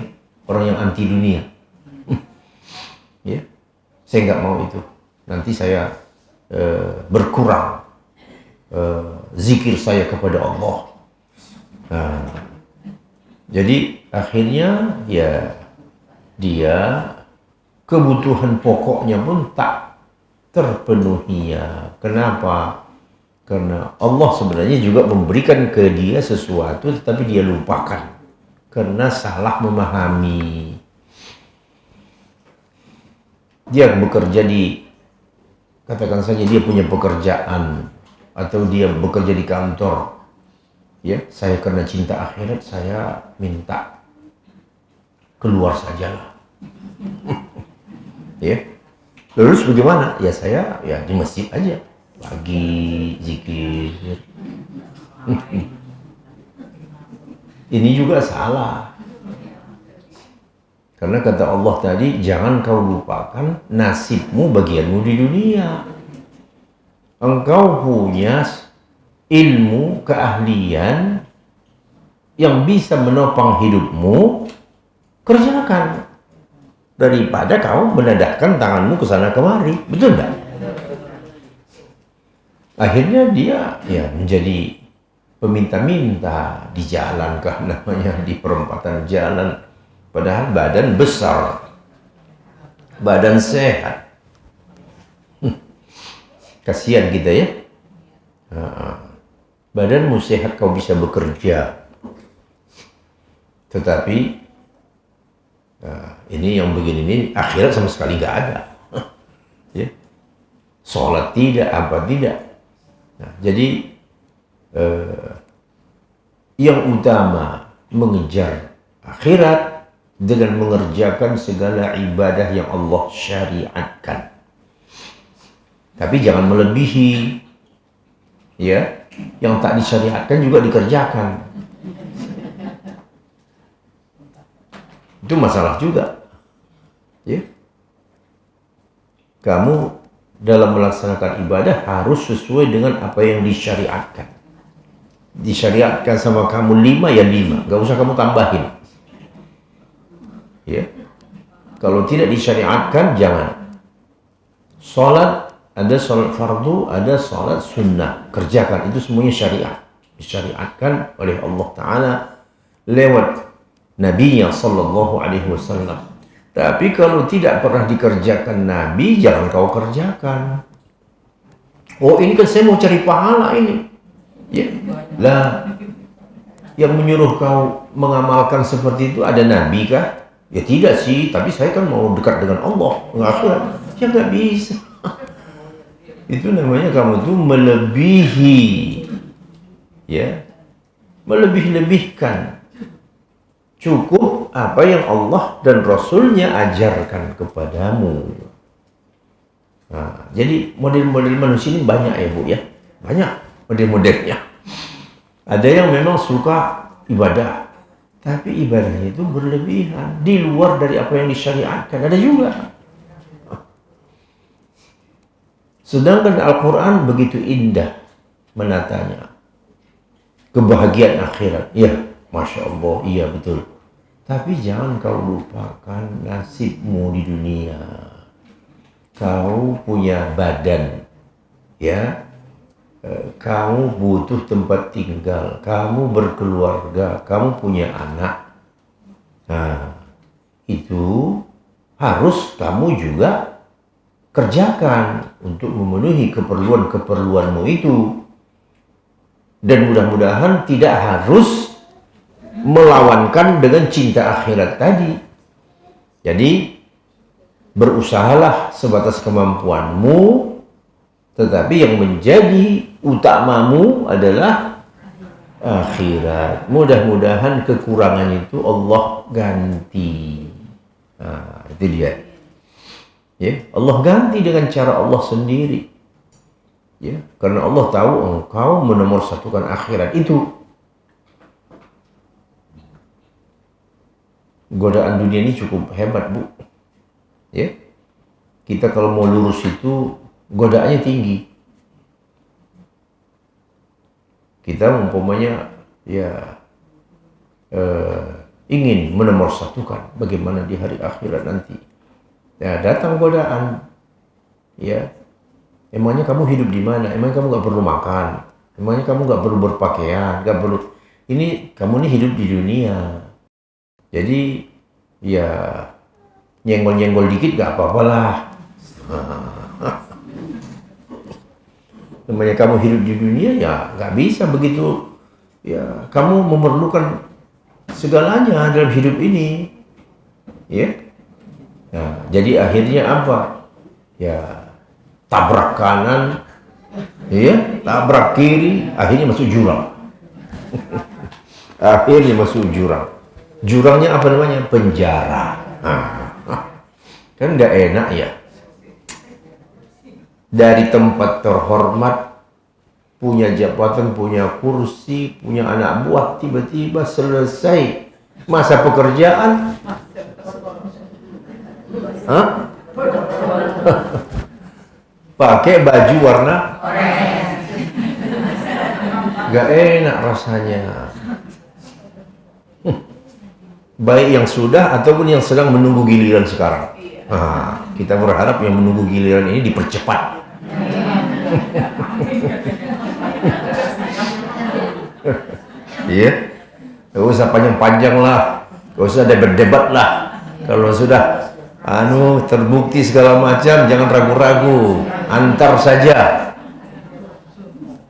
orang yang anti dunia. Ya, saya nggak mau itu. Nanti saya berkurang zikir saya kepada Allah. Jadi akhirnya ya dia kebutuhan pokoknya pun tak terpenuhi ya. Kenapa? Karena Allah sebenarnya juga memberikan ke dia sesuatu tetapi dia lupakan karena salah memahami. Dia bekerja di, katakan saja dia punya pekerjaan atau dia bekerja di kantor. Ya, saya karena cinta akhirat saya minta keluar sajalah. Ya. Terus bagaimana? Ya saya ya di masjid aja. Pagi zikir. Ini juga salah. Karena kata Allah tadi, jangan kau lupakan nasibmu, bagianmu di dunia. Engkau punya ilmu, keahlian yang bisa menopang hidupmu, kerjakan. Daripada kau menadahkan tanganmu ke sana kemari. Betul enggak? Akhirnya dia ya menjadi peminta-minta di jalan kah namanya, di perempatan jalan. Padahal badan besar, badan sehat. Kasihan kita ya. Badanmu sehat kau bisa bekerja. Tetapi ini yang begini ini akhirat sama sekali nggak ada. Ya. Sholat tidak, apa tidak. Nah, jadi yang utama mengejar akhirat dengan mengerjakan segala ibadah yang Allah syariatkan. Tapi jangan melebihi. Ya, yang tak disyariatkan juga dikerjakan. Itu masalah juga. Ya. Kamu dalam melaksanakan ibadah harus sesuai dengan apa yang disyariatkan. Disyariatkan sama kamu 5 ya 5, gak usah kamu tambahin. Ya. Kalau tidak disyariatkan jangan. Sholat, ada sholat fardu, ada sholat sunnah. Kerjakan, itu semuanya syariat. Disyariatkan oleh Allah Ta'ala lewat Nabi-Nya Sallallahu Alaihi Wasallam. Tapi kalau tidak pernah dikerjakan Nabi, jangan kau kerjakan. Oh ini kan saya mau cari pahala ini. Ya. Lah, yang menyuruh kau mengamalkan seperti itu ada Nabi kah? Ya tidak sih, tapi saya kan mau dekat dengan Allah. Enggak, ya nggak bisa. Itu namanya kamu tuh melebihi. Ya. Melebih-lebihkan. Cukup apa yang Allah dan Rasulnya ajarkan kepadamu. Nah, jadi model-model manusia ini banyak ya Bu ya. Banyak model-modelnya. Ada yang memang suka ibadah. Tapi ibadahnya itu berlebihan. Di luar dari apa yang disyariatkan. Ada juga. Sedangkan Al-Quran begitu indah menatanya. Kebahagiaan akhirat. Ya, Masya Allah, iya betul. Tapi jangan kau lupakan nasibmu di dunia. Kau punya badan. Ya. Kamu butuh tempat tinggal. Kamu berkeluarga. Kamu punya anak. Nah, itu harus kamu juga kerjakan untuk memenuhi keperluan-keperluanmu itu. Dan mudah-mudahan tidak harus melawankan dengan cinta akhirat tadi. Jadi berusahalah sebatas kemampuanmu, tetapi yang menjadi utamamu adalah akhirat. Mudah-mudahan kekurangan itu Allah ganti. Nah, itu dia. Ya, Allah ganti dengan cara Allah sendiri. Ya, karena Allah tahu engkau menomorsatukan akhirat itu. Godaan dunia ini cukup hebat, Bu. Ya. Kita kalau mau lurus itu godaannya tinggi. Kita umpamanya ya ingin menomorsatukan bagaimana di hari akhirat nanti. Ya, datang godaan. Ya. Emangnya kamu hidup di mana? Emangnya kamu gak perlu makan? Emangnya kamu gak perlu berpakaian? Gak perlu. Ini kamu nih hidup di dunia. Jadi ya nyenggol-nyenggol dikit gak apa-apalah. Namanya kamu hidup di dunia, ya nggak bisa begitu. Ya, kamu memerlukan segalanya dalam hidup ini. Ya. Nah, jadi akhirnya apa? Ya, tabrak kanan, ya, tabrak kiri, akhirnya masuk jurang. Akhirnya masuk jurang. Jurangnya apa namanya? Penjara. Kan nggak enak ya. Dari tempat terhormat, punya jabatan, punya kursi, punya anak buah, tiba-tiba selesai masa pekerjaan, pakai baju warna gak enak rasanya. Baik yang sudah ataupun yang sedang menunggu giliran sekarang. Kita berharap yang menunggu giliran ini dipercepat. Iya, gak usah panjang-panjang lah, gak usah debat-debat lah. Kalau sudah terbukti segala macam, jangan ragu-ragu, antar saja.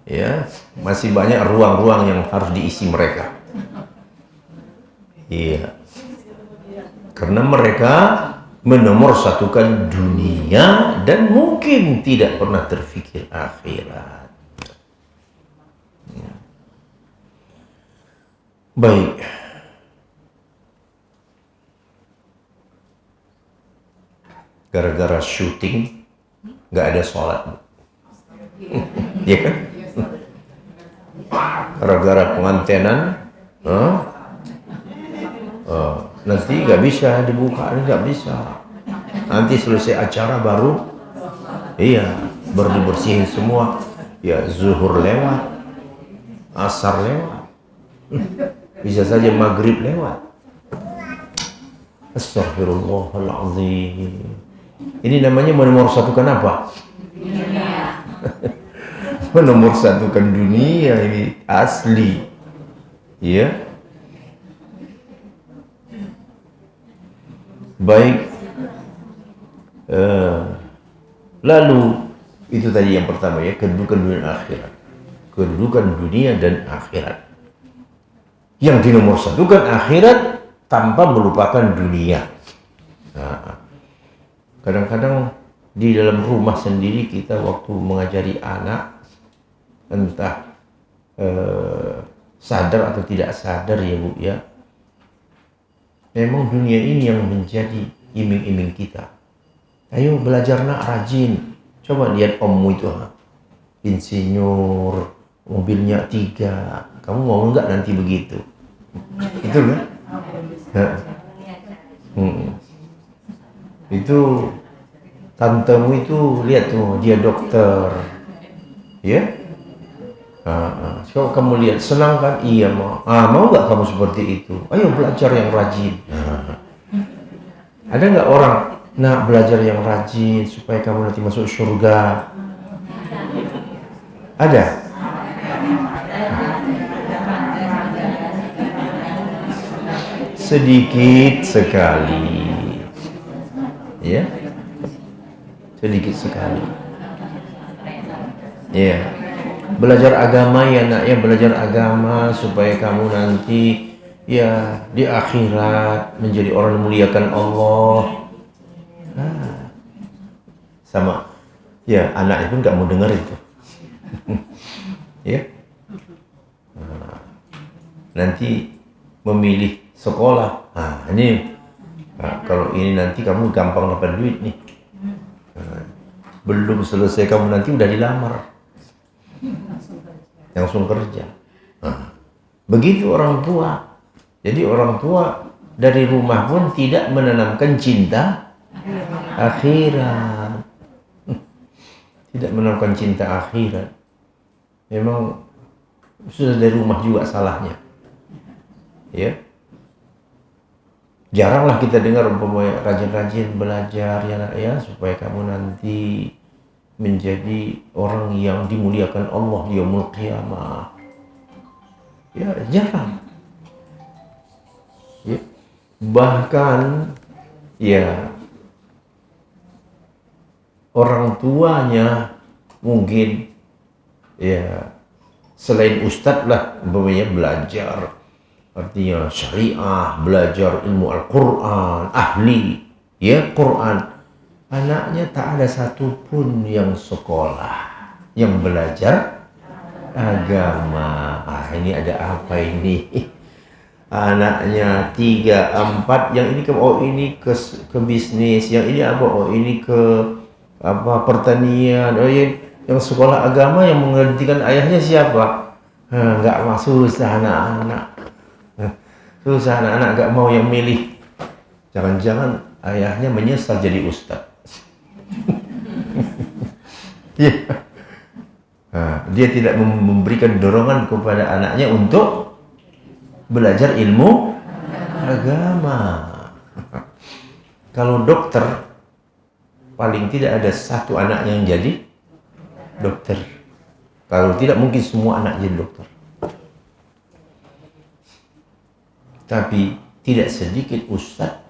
Ya, masih banyak ruang-ruang yang harus diisi mereka. Iya, karena mereka menomorsatukan dunia dan mungkin tidak pernah terfikir akhirat. Baik. Gara-gara syuting nggak ada sholat, ya kan? Gara-gara pengantenan, nanti nggak bisa dibuka, nggak bisa. Nanti selesai acara baru, baru dibersihin semua. Ya, zuhur lewat, asar lewat, bisa saja maghrib lewat. Astagfirullahaladzim. Ini namanya menomorsatukan apa? Dunia. Menomorsatukan dunia ini asli. Ya. Baik. Lalu itu tadi yang pertama ya, kedudukan dunia dan akhirat. Kedudukan dunia dan akhirat. Yang dinomorsatukan akhirat tanpa melupakan dunia. Kadang-kadang di dalam rumah sendiri kita waktu mengajari anak, entah sadar atau tidak sadar ya Bu ya, memang dunia ini yang menjadi iming-iming kita. Ayo belajar nak, rajin. Coba lihat ommu itu, insinyur, mobilnya 3. Kamu mau nggak nanti begitu? Itu kan? Itu tantemu itu lihat tuh, dia dokter, ya. Kalau kamu lihat senang kan? Iya mau. Mau nggak kamu seperti itu? Ayo belajar yang rajin. Ada nggak orang nak belajar yang rajin supaya kamu nanti masuk surga? Ada? Sedikit sekali, ya, sedikit sekali. Ya, belajar agama ya nak, ya belajar agama supaya kamu nanti ya di akhirat menjadi orang yang memuliakan Allah. Sama, ya anaknya pun nggak mau dengar itu, ya. Nanti memilih sekolah. Kalau ini nanti kamu gampang dapat duit nih. Belum selesai kamu nanti udah dilamar. Langsung kerja. Begitu orang tua. Jadi orang tua dari rumah pun tidak menanamkan cinta akhirat. Tidak menanamkan cinta akhirat. Memang sudah dari rumah juga salahnya. Ya. Jaranglah kita dengar umpamanya rajin-rajin belajar ya nak ya, supaya kamu nanti menjadi orang yang dimuliakan Allah di yaumul qiyamah. Ya, jarang. Ya. Bahkan ya orang tuanya mungkin Ya, selain ustadz lah, umpamanya belajar, artinya syariah, belajar ilmu Al-Quran, ahli, ya Quran. Anaknya tak ada satupun yang sekolah, yang belajar agama. Ini ada apa ini? Anaknya 3, 4, yang ini ke bisnis, yang ini apa? Oh ini ke apa pertanian. Oh ini yang sekolah agama yang menggantikan ayahnya siapa? Nggak masuk, susah anak-anak. Susah anak-anak nggak mau yang milih. Jangan-jangan ayahnya menyesal jadi ustadz. Ya. Dia tidak memberikan dorongan kepada anaknya untuk belajar ilmu agama. Kalau dokter, paling tidak ada satu anaknya yang jadi dokter. Kalau tidak mungkin semua anak jadi dokter. Tapi tidak sedikit ustadz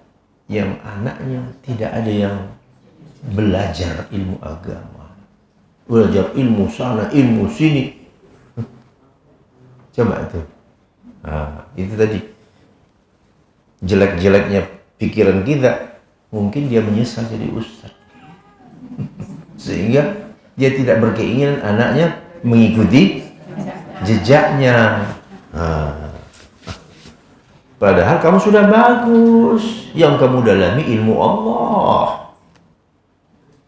yang anaknya tidak ada yang belajar ilmu agama. Belajar ilmu sana, ilmu sini. Coba itu. Itu tadi. Jelek-jeleknya pikiran kita, mungkin dia menyesal jadi ustadz. Sehingga dia tidak berkeinginan anaknya mengikuti jejaknya. Padahal kamu sudah bagus. Yang kamu dalami ilmu Allah.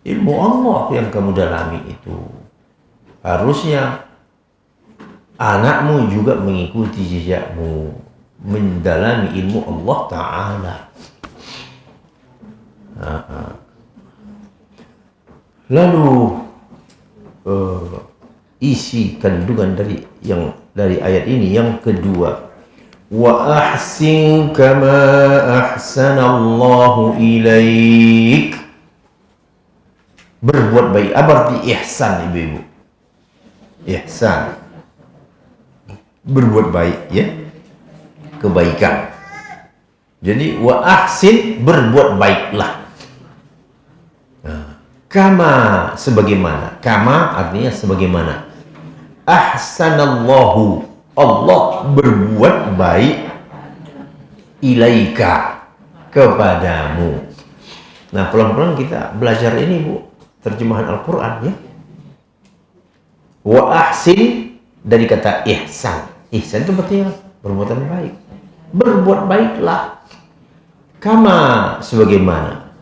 Ilmu Allah yang kamu dalami itu. Harusnya anakmu juga mengikuti jejakmu, mendalami ilmu Allah Ta'ala. Lalu isi kandungan dari ayat ini yang kedua, wa ahsin kama ahsanallahu ilaik. Berbuat baik. Apa arti ihsan, ibu-ibu? Ihsan, berbuat baik, ya, kebaikan. Jadi wa ahsin, berbuat baiklah. Kama, sebagaimana. Kama artinya sebagaimana. Ahsanallahu, Allah berbuat baik, ilaika, kepadamu. Nah, pelan-pelan kita belajar ini, Bu, terjemahan Al-Quran, ya. Wa ahsin dari kata ihsan. Ihsan itu berarti perbuatan baik. Berbuat baiklah. Kama, sebagaimana.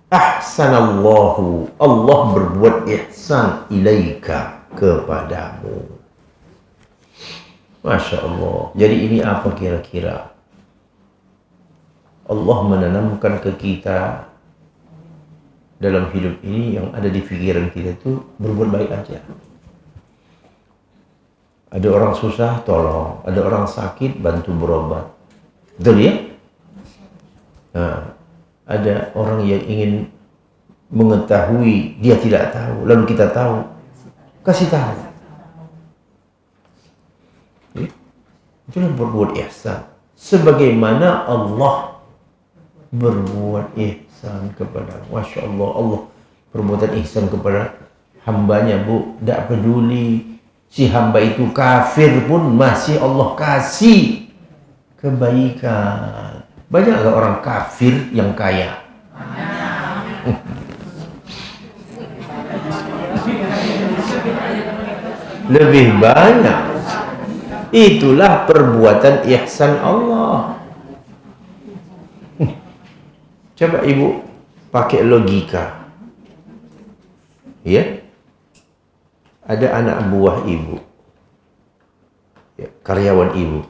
Ahsanallahu, Allah berbuat ihsan, ilaika, kepadamu. Masya Allah. Jadi ini apa kira-kira? Allah menanamkan ke kita dalam hidup ini, yang ada di pikiran kita itu berbuat baik aja. Ada orang susah, tolong. Ada orang sakit, bantu berobat. Betul ya? Nah, ada orang yang ingin mengetahui, dia tidak tahu, lalu kita tahu, kasih tahu. Itulah berbuat ihsan. Sebagaimana Allah berbuat ihsan kepada, Masya Allah, Allah perbuatan ihsan kepada hambanya, Bu. Tidak peduli si hamba itu kafir pun masih Allah kasih kebaikan. Banyak nggak orang kafir yang kaya? Lebih banyak. Itulah perbuatan ihsan Allah. Coba ibu pakai logika. Ya. Ada anak buah ibu. Ya, karyawan ibu.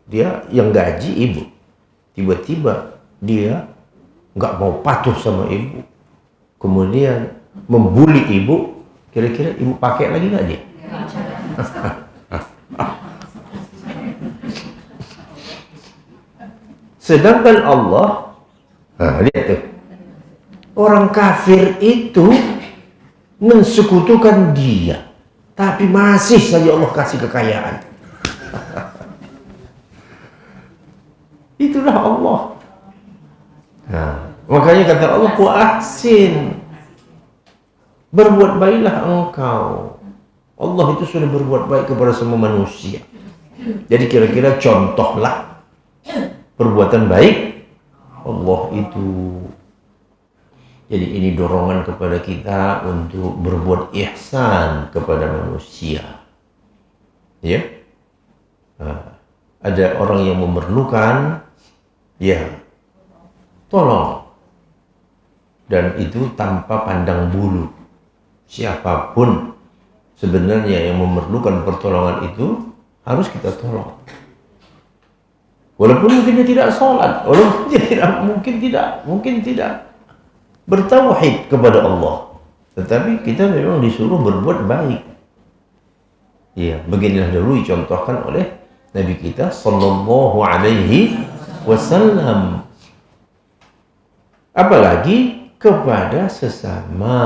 Dia yang gaji ibu. Tiba-tiba dia nggak mau patuh sama ibu. Kemudian membuli ibu. Kira-kira ibu pakai lagi nggak dia? Sedangkan Allah, lihat tuh, orang kafir itu mensekutukan dia, tapi masih saja Allah kasih kekayaan. Itulah Allah. Nah, makanya kata Allah, wa ahsin, berbuat baiklah engkau. Allah itu sudah berbuat baik kepada semua manusia. Jadi kira-kira contohlah perbuatan baik Allah itu. Jadi ini dorongan kepada kita untuk berbuat ihsan kepada manusia. Ya, ada orang yang memerlukan, ya tolong. Dan itu tanpa pandang bulu. Siapapun sebenarnya yang memerlukan pertolongan itu harus kita tolong. Walaupun mungkin dia tidak sholat, walaupun dia mungkin tidak bertauhid kepada Allah, tetapi kita memang disuruh berbuat baik. Ya, beginilah dulu dicontohkan oleh Nabi kita sallallahu alaihi wasallam. Apalagi kepada sesama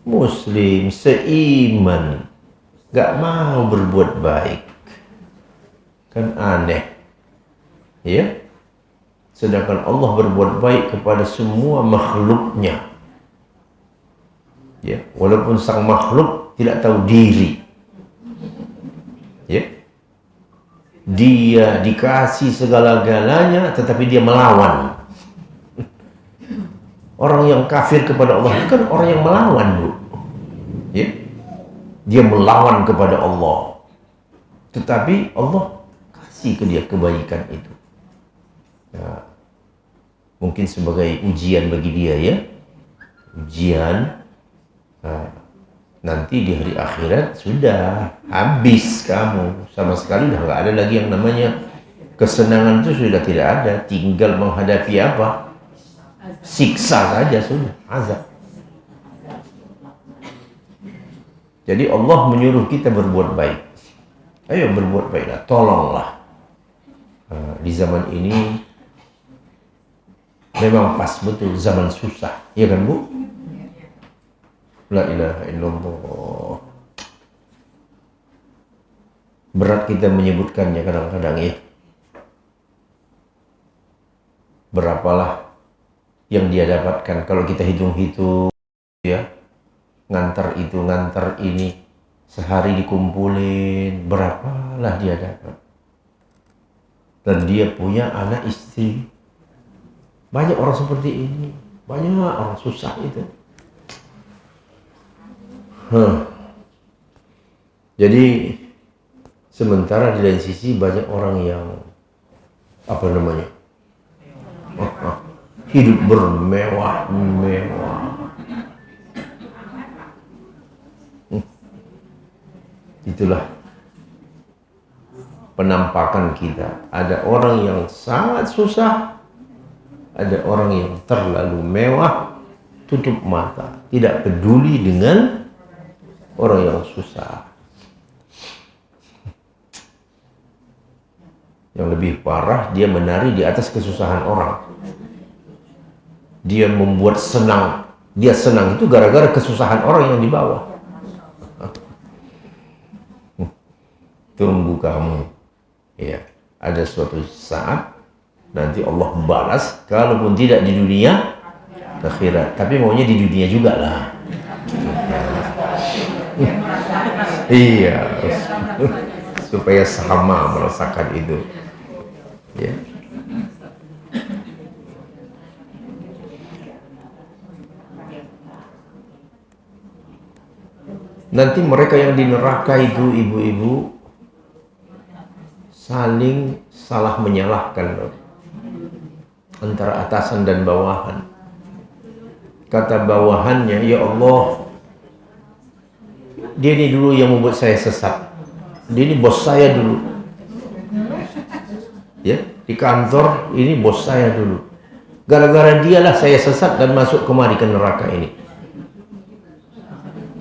muslim seiman, gak mau berbuat baik, kan aneh, ya. Sedangkan Allah berbuat baik kepada semua makhluknya, ya, walaupun sang makhluk tidak tahu diri, ya, dia dikasih segala-galanya tetapi dia melawan. Orang yang kafir kepada Allah itu kan orang yang melawan, Bu. Ya. Dia melawan kepada Allah. Tetapi Allah kasih ke dia kebaikan itu. Ya. Mungkin sebagai ujian bagi dia, ya. Ujian. Nanti di hari akhirat sudah habis kamu. Sama sekali udah nggak ada lagi yang namanya kesenangan, itu sudah tidak ada. Tinggal menghadapi apa? Siksa saja sudah, azab. Jadi Allah menyuruh kita berbuat baik. Ayo berbuat baiklah, tolonglah. Di zaman ini memang pas betul zaman susah, ya kan, Bu? La ilaha illallah. Berat kita menyebutkannya kadang-kadang, ya. Berapalah yang dia dapatkan kalau kita hitung-hitung, ya, ngantar itu ngantar ini, sehari dikumpulin berapalah dia dapat. Dan dia punya anak istri. Banyak orang seperti ini, banyak orang susah itu. Jadi sementara di lain sisi banyak orang yang apa namanya, hidup bermewah-mewah. Itulah penampakan kita. Ada orang yang sangat susah, ada orang yang terlalu mewah, tutup mata, tidak peduli dengan orang yang susah. Yang lebih parah, dia menari di atas kesusahan orang. Dia membuat senang. Dia senang itu gara-gara kesusahan orang yang di bawah. Tunggu kamu. Ya, ada suatu saat nanti Allah balas, kalaupun tidak di dunia, akhirat. Tapi maunya di dunia juga lah. Iya. Supaya sama merasakan itu. Ya. Nanti mereka yang di neraka itu, ibu-ibu, saling salah menyalahkan antara atasan dan bawahan. Kata bawahannya, ya Allah, dia ini dulu yang membuat saya sesat. Dia ini bos saya dulu. Ya, di kantor ini bos saya dulu. Gara-gara dialah saya sesat dan masuk kemari ke neraka ini.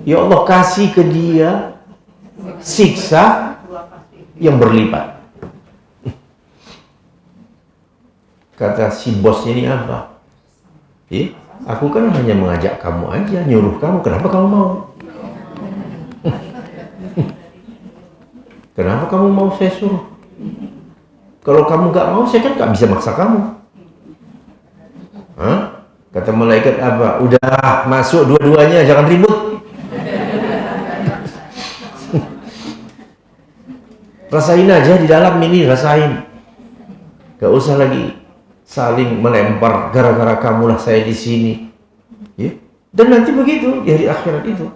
Ya Allah, kasih ke dia siksa yang berlipat. Kata si bosnya ini apa? Ya, aku kan hanya mengajak kamu aja, nyuruh kamu, kenapa kamu mau? Kenapa kamu mau saya suruh? Kalau kamu gak mau, saya kan gak bisa maksa kamu. Hah? Kata malaikat apa? Udah masuk dua-duanya, jangan ribut. Rasain aja di dalam ini, rasain. Gak usah lagi saling melempar gara-gara kamulah saya di sini. Ya. Dan nanti begitu di hari akhirat itu.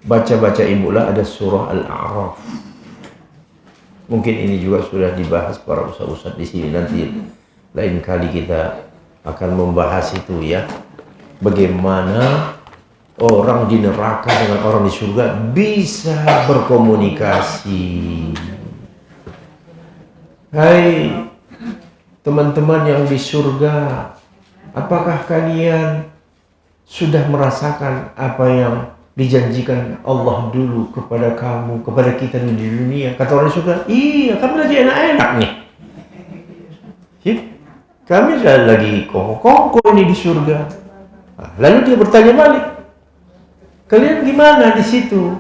Baca-baca ibulah ada surah Al-A'raf. Mungkin ini juga sudah dibahas para ustaz-ustaz di sini, nanti lain kali kita akan membahas itu ya. Bagaimana orang di neraka dengan orang di surga bisa berkomunikasi. Hai teman-teman yang di surga, apakah kalian sudah merasakan apa yang dijanjikan Allah dulu kepada kamu, kepada kita di dunia? Kata orang di surga, iya kami lagi enak-enak nih. Kami lagi kongko-kongko ini di surga. Lalu dia bertanya balik, kalian gimana di situ?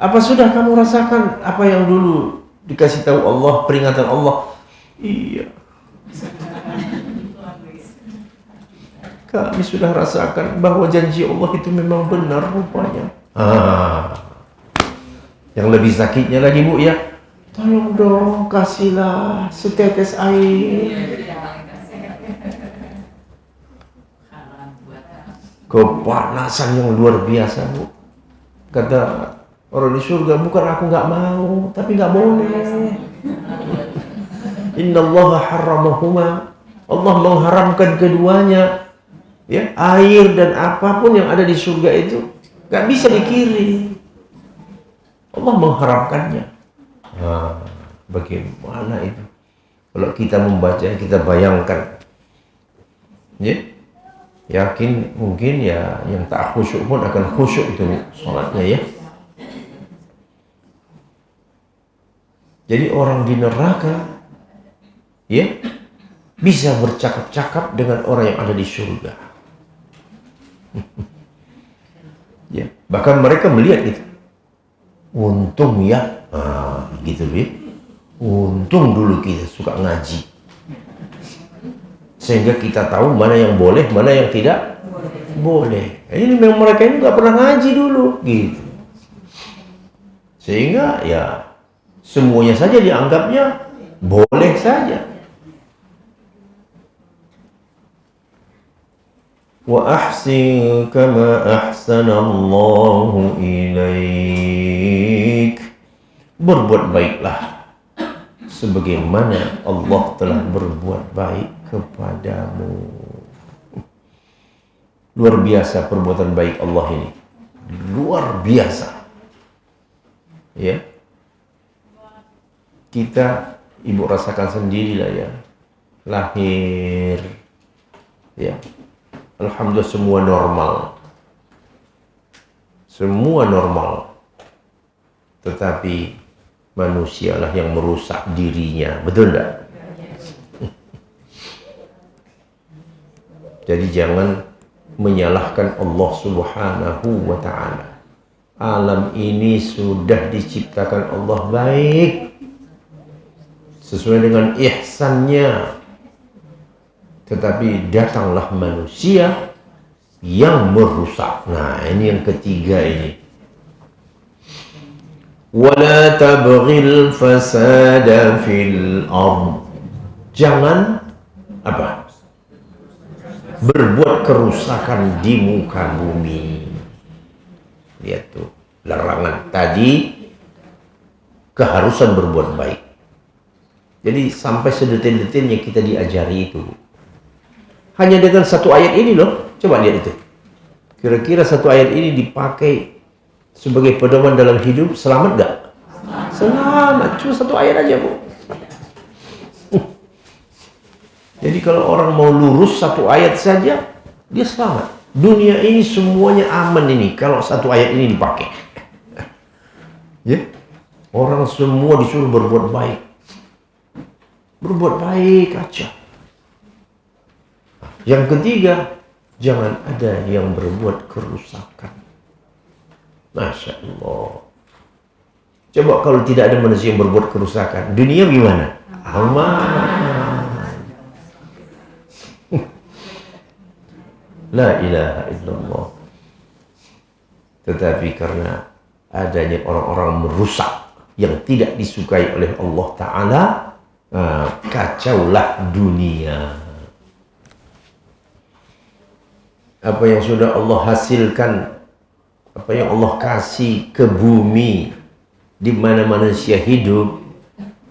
Apa sudah kamu rasakan apa yang dulu dikasih tahu Allah, peringatan Allah? Iya. Kami sudah rasakan bahwa janji Allah itu memang benar rupanya. Yang lebih sakitnya lagi Bu ya, tolong dong kasihlah setetes air. Kepanasan yang luar biasa Bu. Kata orang di surga, bukan aku nggak mau, tapi nggak boleh. Innallaha harramahuma. Allah mengharamkan keduanya. Ya, air dan apapun yang ada di surga itu nggak bisa dikirim. Allah mengharamkannya. Nah, bagaimana itu? Kalau kita membaca, kita bayangkan, ya, yakin mungkin ya yang tak khusyuk pun akan khusyuk itu sholatnya ya. Jadi orang di neraka, ya, bisa bercakap-cakap dengan orang yang ada di surga. Ya, bahkan mereka melihat gitu. Untung ya, gitu ya. Untung dulu kita suka ngaji, sehingga kita tahu mana yang boleh, mana yang tidak boleh. Ini memang mereka ini nggak pernah ngaji dulu, gitu. Sehingga ya semuanya saja dianggapnya boleh saja. Wa ahsin kama ahsanallahu ilaik. Berbuat baiklah sebagaimana Allah telah berbuat baik kepadamu. Luar biasa perbuatan baik Allah ini. Luar biasa. Ya. Kita, ibu rasakan sendirilah ya. Lahir. Ya. Alhamdulillah semua normal. Semua normal. Tetapi manusialah yang merusak dirinya. Betul enggak? Jadi jangan menyalahkan Allah Subhanahu wa ta'ala. Alam ini sudah diciptakan Allah baik, sesuai dengan ihsannya. Tetapi datanglah manusia yang merusak. Nah, ini yang ketiga ini. Wala tabghil fasada fil ard. Jangan apa? Berbuat kerusakan di muka bumi. Lihat tuh, larangan tadi, keharusan berbuat baik. Jadi sampai sedetil-detilnya kita diajari itu. Hanya dengan satu ayat ini loh, coba lihat itu. Kira-kira satu ayat ini dipakai sebagai pedoman dalam hidup, selamat gak? Selamat, cuma satu ayat aja Bu. Jadi kalau orang mau lurus satu ayat saja, dia selamat. Dunia ini semuanya aman ini kalau satu ayat ini dipakai. Ya, orang semua disuruh berbuat baik. Berbuat baik aja. Yang ketiga, jangan ada yang berbuat kerusakan. Masya Allah. Coba kalau tidak ada manusia yang berbuat kerusakan, dunia gimana? Aman. La ilaha illallah. Tetapi karena adanya orang-orang merusak yang tidak disukai oleh Allah Ta'ala, kacaulah dunia. Apa yang sudah Allah hasilkan, apa yang Allah kasih ke bumi, di mana manusia hidup,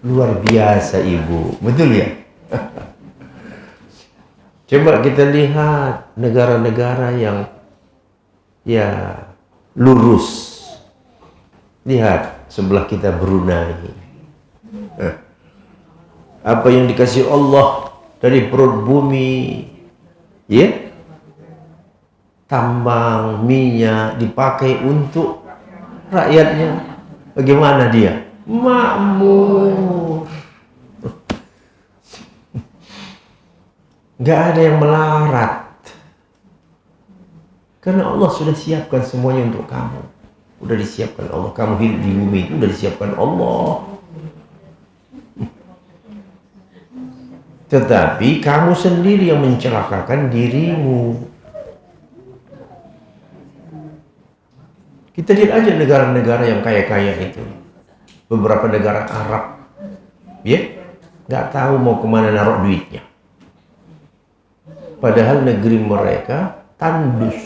luar biasa Ibu. Betul ya? Coba kita lihat negara-negara yang ya lurus. Lihat sebelah kita Brunei. Apa yang dikasih Allah dari perut bumi, ya, tambang, minyak dipakai untuk rakyatnya. Bagaimana dia? Makmur. Nggak ada yang melarat. Karena Allah sudah siapkan semuanya untuk kamu. Udah disiapkan Allah. Kamu hidup di bumi itu udah disiapkan Allah. Tetapi kamu sendiri yang mencelakakan dirimu. Kita lihat aja negara-negara yang kaya-kaya itu. Beberapa negara Arab, ya, nggak tahu mau kemana naruh duitnya. Padahal negeri mereka tandus,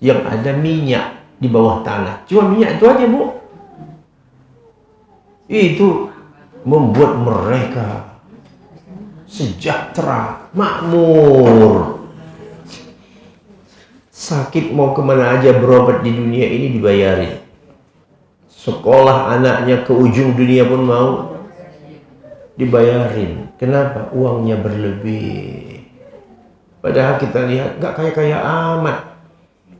yang ada minyak di bawah tanah. Cuma minyak itu aja, Bu. Itu membuat mereka sejahtera, makmur. Sakit mau kemana aja berobat di dunia ini dibayarin. Sekolah anaknya ke ujung dunia pun mau dibayarin. Kenapa? Uangnya berlebih. Padahal kita lihat nggak kaya-kaya amat.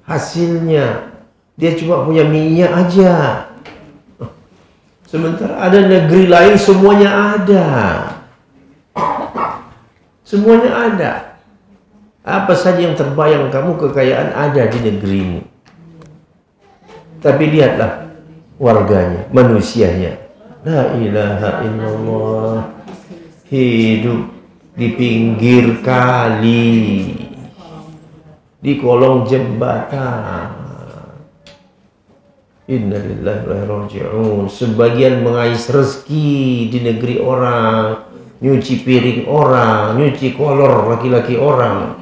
Hasilnya dia cuma punya minyak aja. Sementara ada negeri lain semuanya ada. Semuanya ada. Apa saja yang terbayang kamu kekayaan ada di negerimu. Tapi lihatlah warganya, manusianya. La ilaha illallah. Hidup di pinggir kali, di kolong jembatan. Innalillahi wa inna ilaihi raji'un. Sebagian mengais rezeki di negeri orang, nyuci piring orang, nyuci kolor laki-laki orang.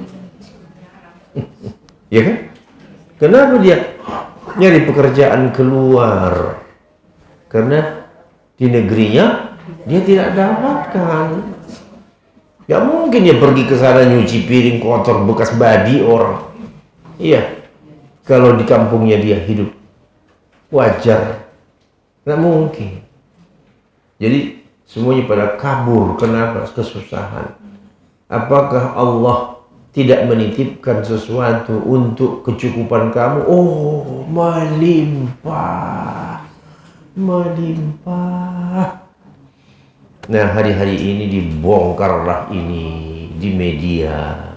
Ya kan? Kenapa dia nyari pekerjaan keluar? Karena di negerinya dia tidak dapatkan. Gak mungkin dia pergi ke sana nyuci piring kotor bekas babi orang. Iya, kalau di kampungnya dia hidup wajar, gak mungkin. Jadi semuanya pada kabur. Kenapa? Kesusahan. Apakah Allah tidak menitipkan sesuatu untuk kecukupan kamu? Oh, melimpah, melimpah. Nah, hari-hari ini dibongkarlah ini di media.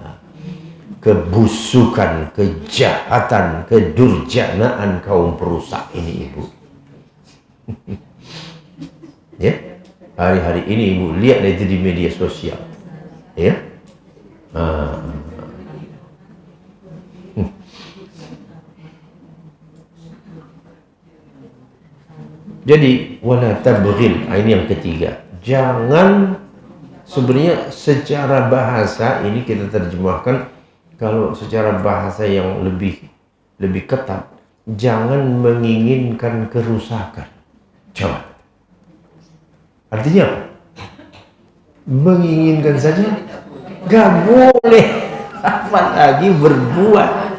Kebusukan, kejahatan, kedurjanaan kaum perusak ini, Ibu. Ya, hari-hari ini Ibu lihat itu di media sosial. Ya. Jadi wala tabghil, ini yang ketiga. Jangan, sebenarnya secara bahasa ini kita terjemahkan, kalau secara bahasa yang lebih ketat, jangan menginginkan kerusakan. Coba. Artinya apa? Menginginkan saja gak boleh, apalagi berbuat.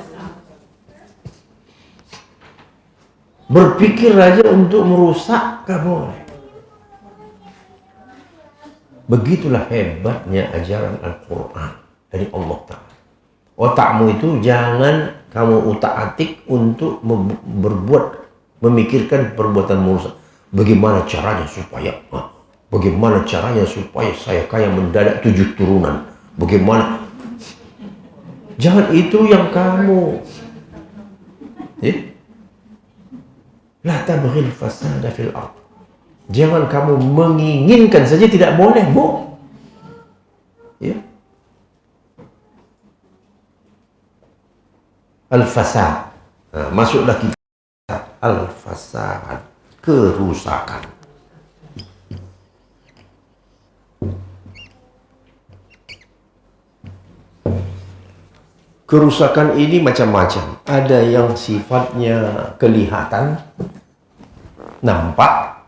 Berpikir aja untuk merusak gak boleh. Begitulah hebatnya ajaran Al-Quran dari Allah Ta'ala. Otakmu itu jangan kamu utak-atik untuk berbuat, memikirkan perbuatan merusak. Bagaimana caranya supaya saya kaya mendadak 7 turunan. Bagaimana? Jangan itu yang kamu. La tabghil fasada fil ardh. Jangan kamu menginginkan saja, tidak boleh, Bu. Ya. Al-fasad. Nah, masuklah kita al-fasad, kerusakan. Kerusakan ini macam-macam. Ada yang sifatnya kelihatan, nampak.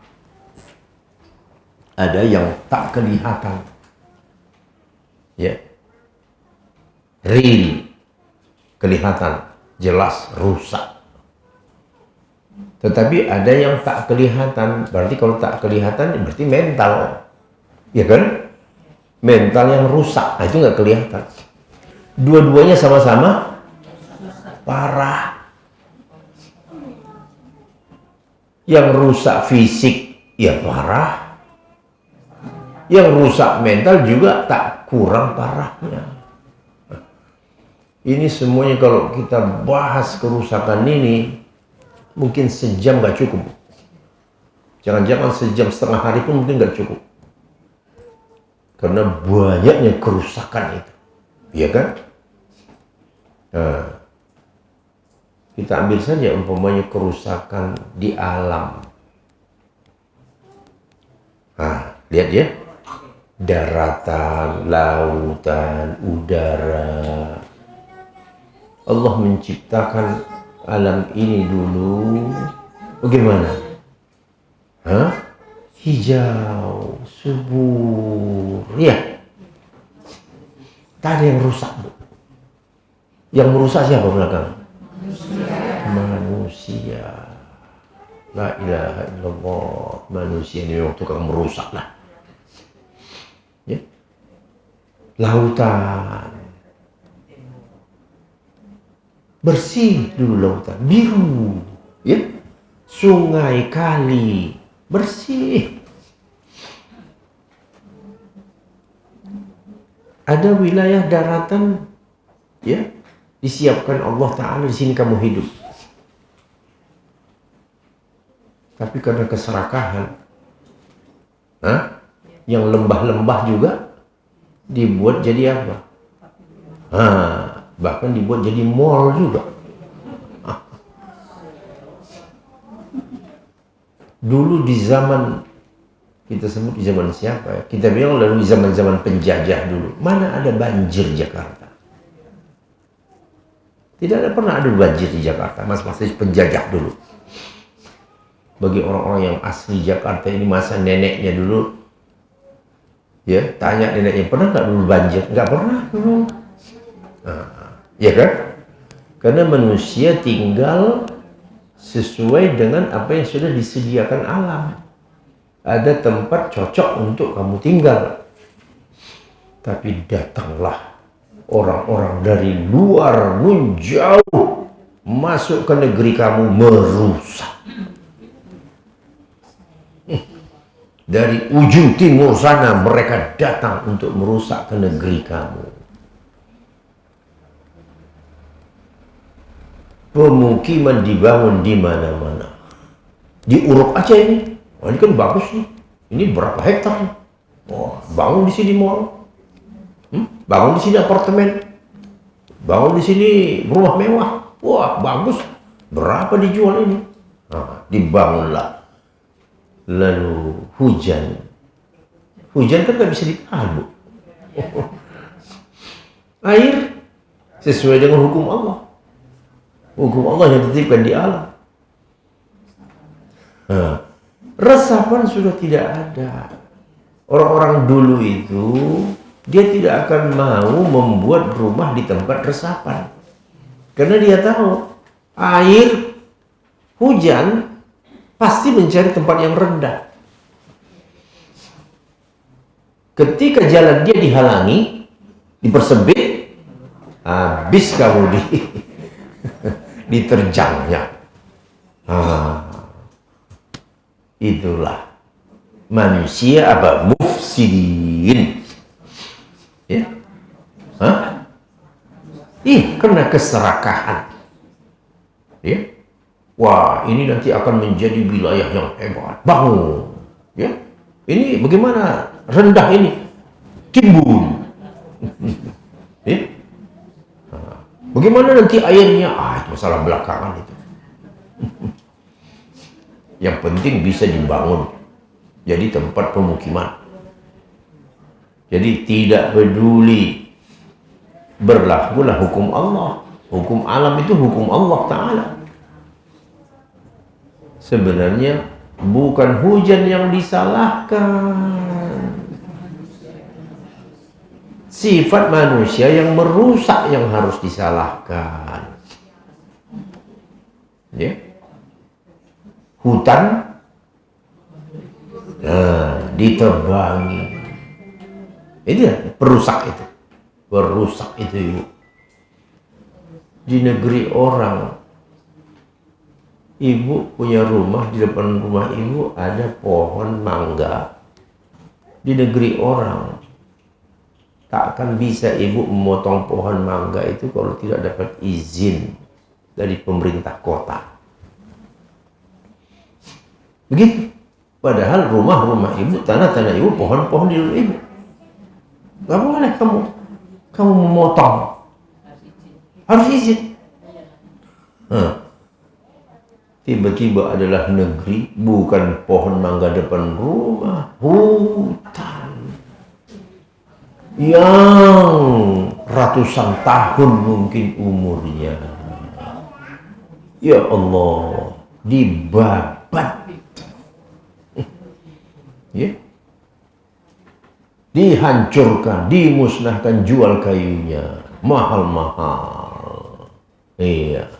Ada yang tak kelihatan. Ya. Real, kelihatan, jelas rusak. Tetapi ada yang tak kelihatan. Berarti kalau tak kelihatan berarti mental. Ya kan? Mental yang rusak. Nah, itu nggak kelihatan. Dua-duanya sama-sama parah. Yang rusak fisik ya parah. Yang rusak mental juga tak kurang parahnya. Ini semuanya kalau kita bahas kerusakan ini mungkin sejam gak cukup. Jangan-jangan sejam setengah hari pun mungkin gak cukup. Karena banyaknya kerusakan itu. Iya kan? Nah, kita ambil saja umpamanya kerusakan di alam. Nah, lihat ya. Daratan, lautan, udara. Allah menciptakan alam ini dulu. Bagaimana? Hah? Hijau, subur. Ya. Tak ada yang rusak, Bu. Yang merusak siapa belakang? Manusia. La ilaha illallah. Manusia ini yang tukang merusak lah. Ya. Lautan. Bersih dulu lautan. Biru. Ya. Sungai, kali. Bersih. Ada wilayah daratan. Ya. Disiapkan Allah Ta'ala, di sini kamu hidup. Tapi karena keserakahan, yang lembah-lembah juga dibuat jadi apa? Bahkan dibuat jadi mall juga. Dulu di zaman, kita sebut di zaman siapa ya? Kita bilang lalu di zaman-zaman penjajah dulu. Mana ada banjir Jakarta? Tidak ada pernah ada banjir di Jakarta, masa-masa penjajah dulu. Bagi orang-orang yang asli Jakarta ini, masa neneknya dulu, ya tanya neneknya, pernah nggak dulu banjir? Nggak pernah dulu. Ya kan? Karena manusia tinggal sesuai dengan apa yang sudah disediakan alam. Ada tempat cocok untuk kamu tinggal. Tapi datanglah orang-orang dari luar menjauh masuk ke negeri kamu, merusak. Dari ujung timur sana mereka datang untuk merusak ke negeri kamu. Pemukiman dibangun di mana-mana. Diuruk aja ini. Wah, ini kan bagus nih. Ini berapa hektar nih? Wah, bangun di sini mall. Bangun di sini apartemen, bangun di sini rumah mewah. Wah, bagus. Berapa dijual ini? Dibangunlah. Lalu hujan. Hujan kan nggak bisa ditahan, Bu. Air sesuai dengan hukum Allah. Hukum Allah yang dititipkan di alam. Resapan sudah tidak ada. Orang-orang dulu itu dia tidak akan mau membuat rumah di tempat resapan. Karena dia tahu air hujan pasti mencari tempat yang rendah. Ketika jalan dia dihalangi, dipersempit, habis kamu diterjangnya. Itulah manusia apa? Mufsidin. Ya, karena keserakahan. Ya, wah ini nanti akan menjadi wilayah yang hebat. Bangun. Ya, ini bagaimana rendah ini timbul. Ya, bagaimana nanti airnya? Itu masalah belakangan itu. Yang penting bisa dibangun jadi tempat pemukiman. Jadi tidak peduli, berlakulah hukum Allah. Hukum alam itu hukum Allah Ta'ala. Sebenarnya bukan hujan yang disalahkan, sifat manusia yang merusak yang harus disalahkan. Ya. Hutan ditebangi. Itu ya, perusak itu. Perusak itu, Ibu. Di negeri orang, Ibu punya rumah, di depan rumah Ibu ada pohon mangga. Di negeri orang, tak akan bisa Ibu memotong pohon mangga itu kalau tidak dapat izin dari pemerintah kota. Begitu. Padahal rumah-rumah Ibu, tanah-tanah Ibu, pohon-pohon di rumah Ibu. Gak boleh kamu memotong. Harus izin. Tiba-tiba adalah negeri, bukan pohon mangga depan rumah, hutan yang ratusan tahun mungkin umurnya. Ya Allah, dibabat, ya, dihancurkan, dimusnahkan, jual kayunya mahal-mahal. Iya.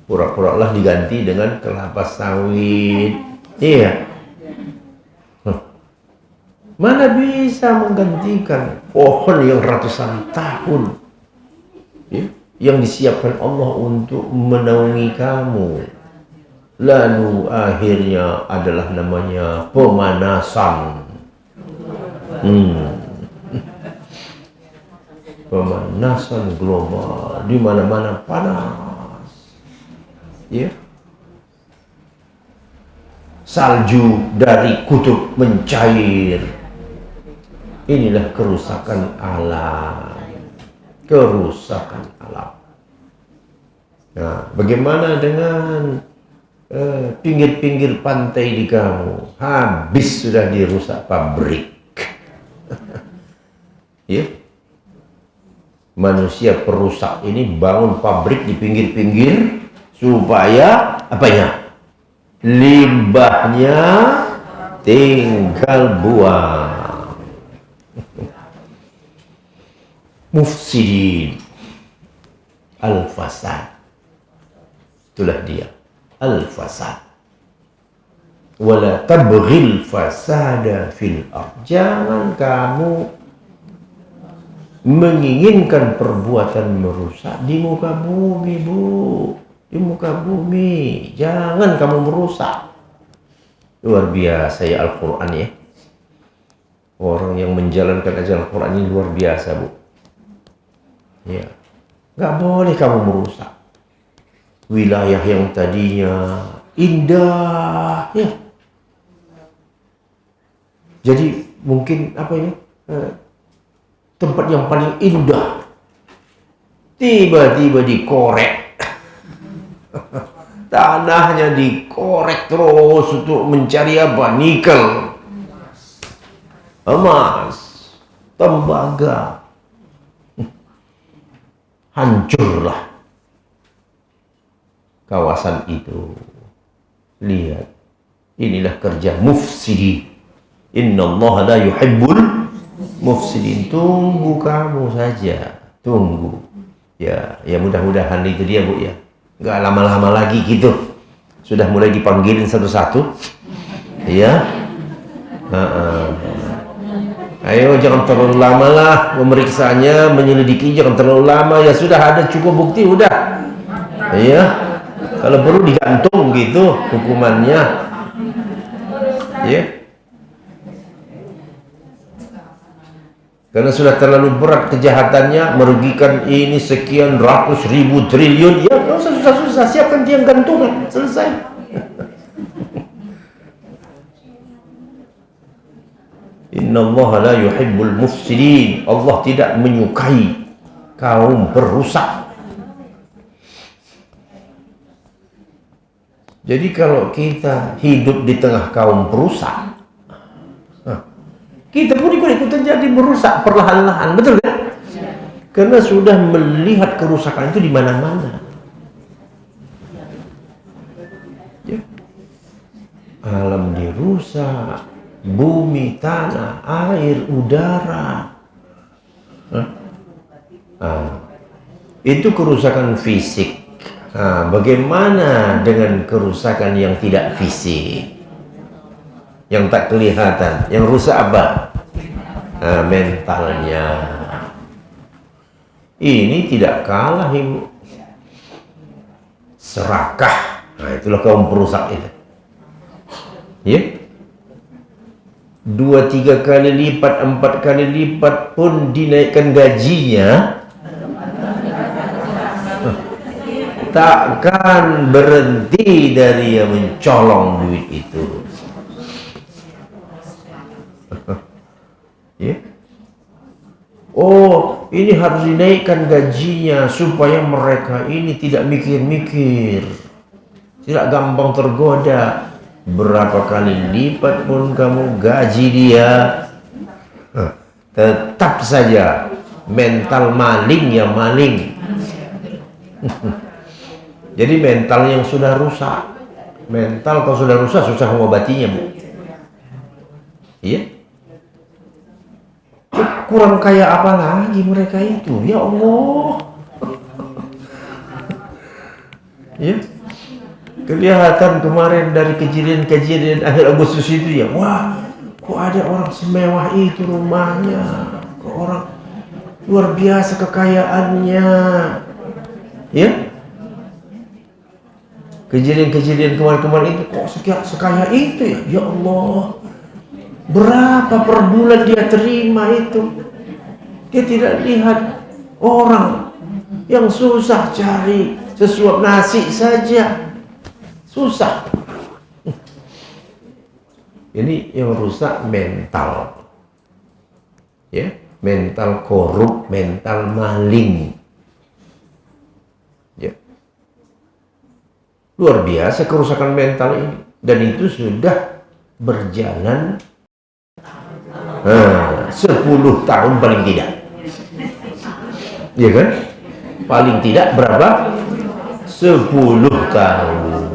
Pura-pura lah diganti dengan kelapa sawit. Iya. Mana bisa menggantikan pohon yang ratusan tahun, ya, yang disiapkan Allah untuk menaungi kamu. Lalu akhirnya adalah namanya pemanasan. Pemanasan global, di mana-mana panas. Ya, salju dari kutub mencair. Inilah kerusakan alam. Kerusakan alam. Nah, bagaimana dengan pinggir-pinggir pantai di kamu? Habis sudah dirusak pabrik. Ya, manusia perusak ini bangun pabrik di pinggir-pinggir supaya apanya? Limbahnya tinggal buang. Mufsidin, al-fasad. Itulah dia, al-fasad. Wala tabghil fasada fil ardh. Jangan kamu menginginkan perbuatan merusak di muka bumi, Bu. Di muka bumi, jangan kamu merusak. Luar biasa ya Al-Quran ya. Orang yang menjalankan ajaran Al-Quran ini luar biasa, Bu. Ya, nggak boleh kamu merusak wilayah yang tadinya indah, ya. Jadi mungkin apa ya, tempat yang paling indah tiba-tiba dikorek. Tanahnya dikorek terus untuk mencari apa? Nikel, emas, tembaga. Hancurlah kawasan itu. Lihat, inilah kerja mufsidi. Innallaha la yuhibbul mufsidin. Tunggu kamu saja, tunggu. Ya mudah-mudahan itu dia, Bu, ya. Nggak lama-lama lagi gitu. Sudah mulai dipanggilin satu-satu. Ya. Ayo, jangan terlalu lama lah pemeriksanya, menyelidiki, jangan terlalu lama. Ya sudah, ada cukup bukti, udah. Iya. Kalau perlu digantung gitu hukumannya. Ya. Karena sudah terlalu berat kejahatannya, merugikan ini sekian ratus ribu triliun. Ya, nggak usah susah-susah, siapkan tiang gantungan, selesai. Innallaha la yuhibbul mufsidin. Allah tidak menyukai kaum perusak. Jadi kalau kita hidup di tengah kaum perusak, kita pun ikut-ikutan jadi merusak perlahan-lahan, betul kan? Karena sudah melihat kerusakan itu di mana-mana. Ya. Alam dirusak, bumi, tanah, air, udara. Itu kerusakan fisik. Bagaimana dengan kerusakan yang tidak fisik, yang tak kelihatan, yang rusak apa? Mentalnya. Ini tidak kalah, Ibu. Serakah. Itulah kaum perusak itu. Ya. 2-3 kali lipat, 4 kali lipat pun dinaikkan gajinya, takkan berhenti dari yang mencolong duit itu. Ya. Oh, ini harus dinaikkan gajinya supaya mereka ini tidak mikir-mikir, tidak gampang tergoda. Berapa kali lipat pun kamu gaji dia, tetap saja mental maling ya maling. Jadi mental yang sudah rusak, mental kalau sudah rusak susah mengobatinya, Bu. Iya. Kurang kaya apa lagi mereka itu? Ya Allah. Ya. Kelihatan kemarin dari kejadian akhir Agustus itu ya. Wah, kok ada orang semewah itu rumahnya. Kok orang luar biasa kekayaannya. Ya. Kejadian-kejadian kemarin-kemarin itu kok sekaya itu ya. Ya Allah. Berapa per bulan dia terima itu? Dia tidak lihat orang yang susah cari sesuap nasi saja. Susah. Ini yang rusak mental. Ya, mental korup, mental maling. Ya. Luar biasa kerusakan mental ini, dan itu sudah berjalan 10 tahun paling tidak. Iya kan? Paling tidak berapa? 10 tahun.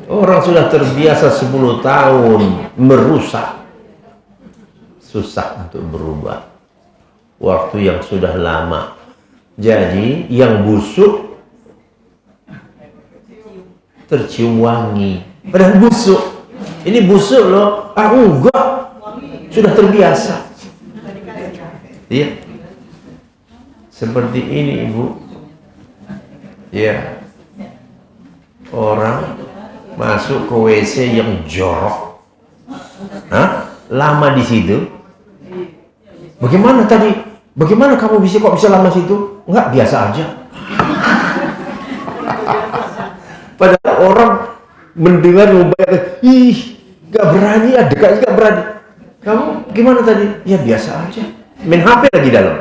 Orang sudah terbiasa 10 tahun merusak, susah untuk berubah. Waktu yang sudah lama. Jadi yang busuk tercium wangi. Padahal busuk. Ini busuk loh. Enggak. Sudah terbiasa. Iya. Seperti ini, Ibu. Ya. Orang masuk ke WC yang jorok. Lama di situ. Bagaimana tadi? Bagaimana kamu kok bisa lama situ? Enggak, biasa aja. Padahal orang mendengar membayangkan, gak berani, dekatnya gak berani. Kamu gimana tadi? Ya biasa aja. Main HP lagi dalam.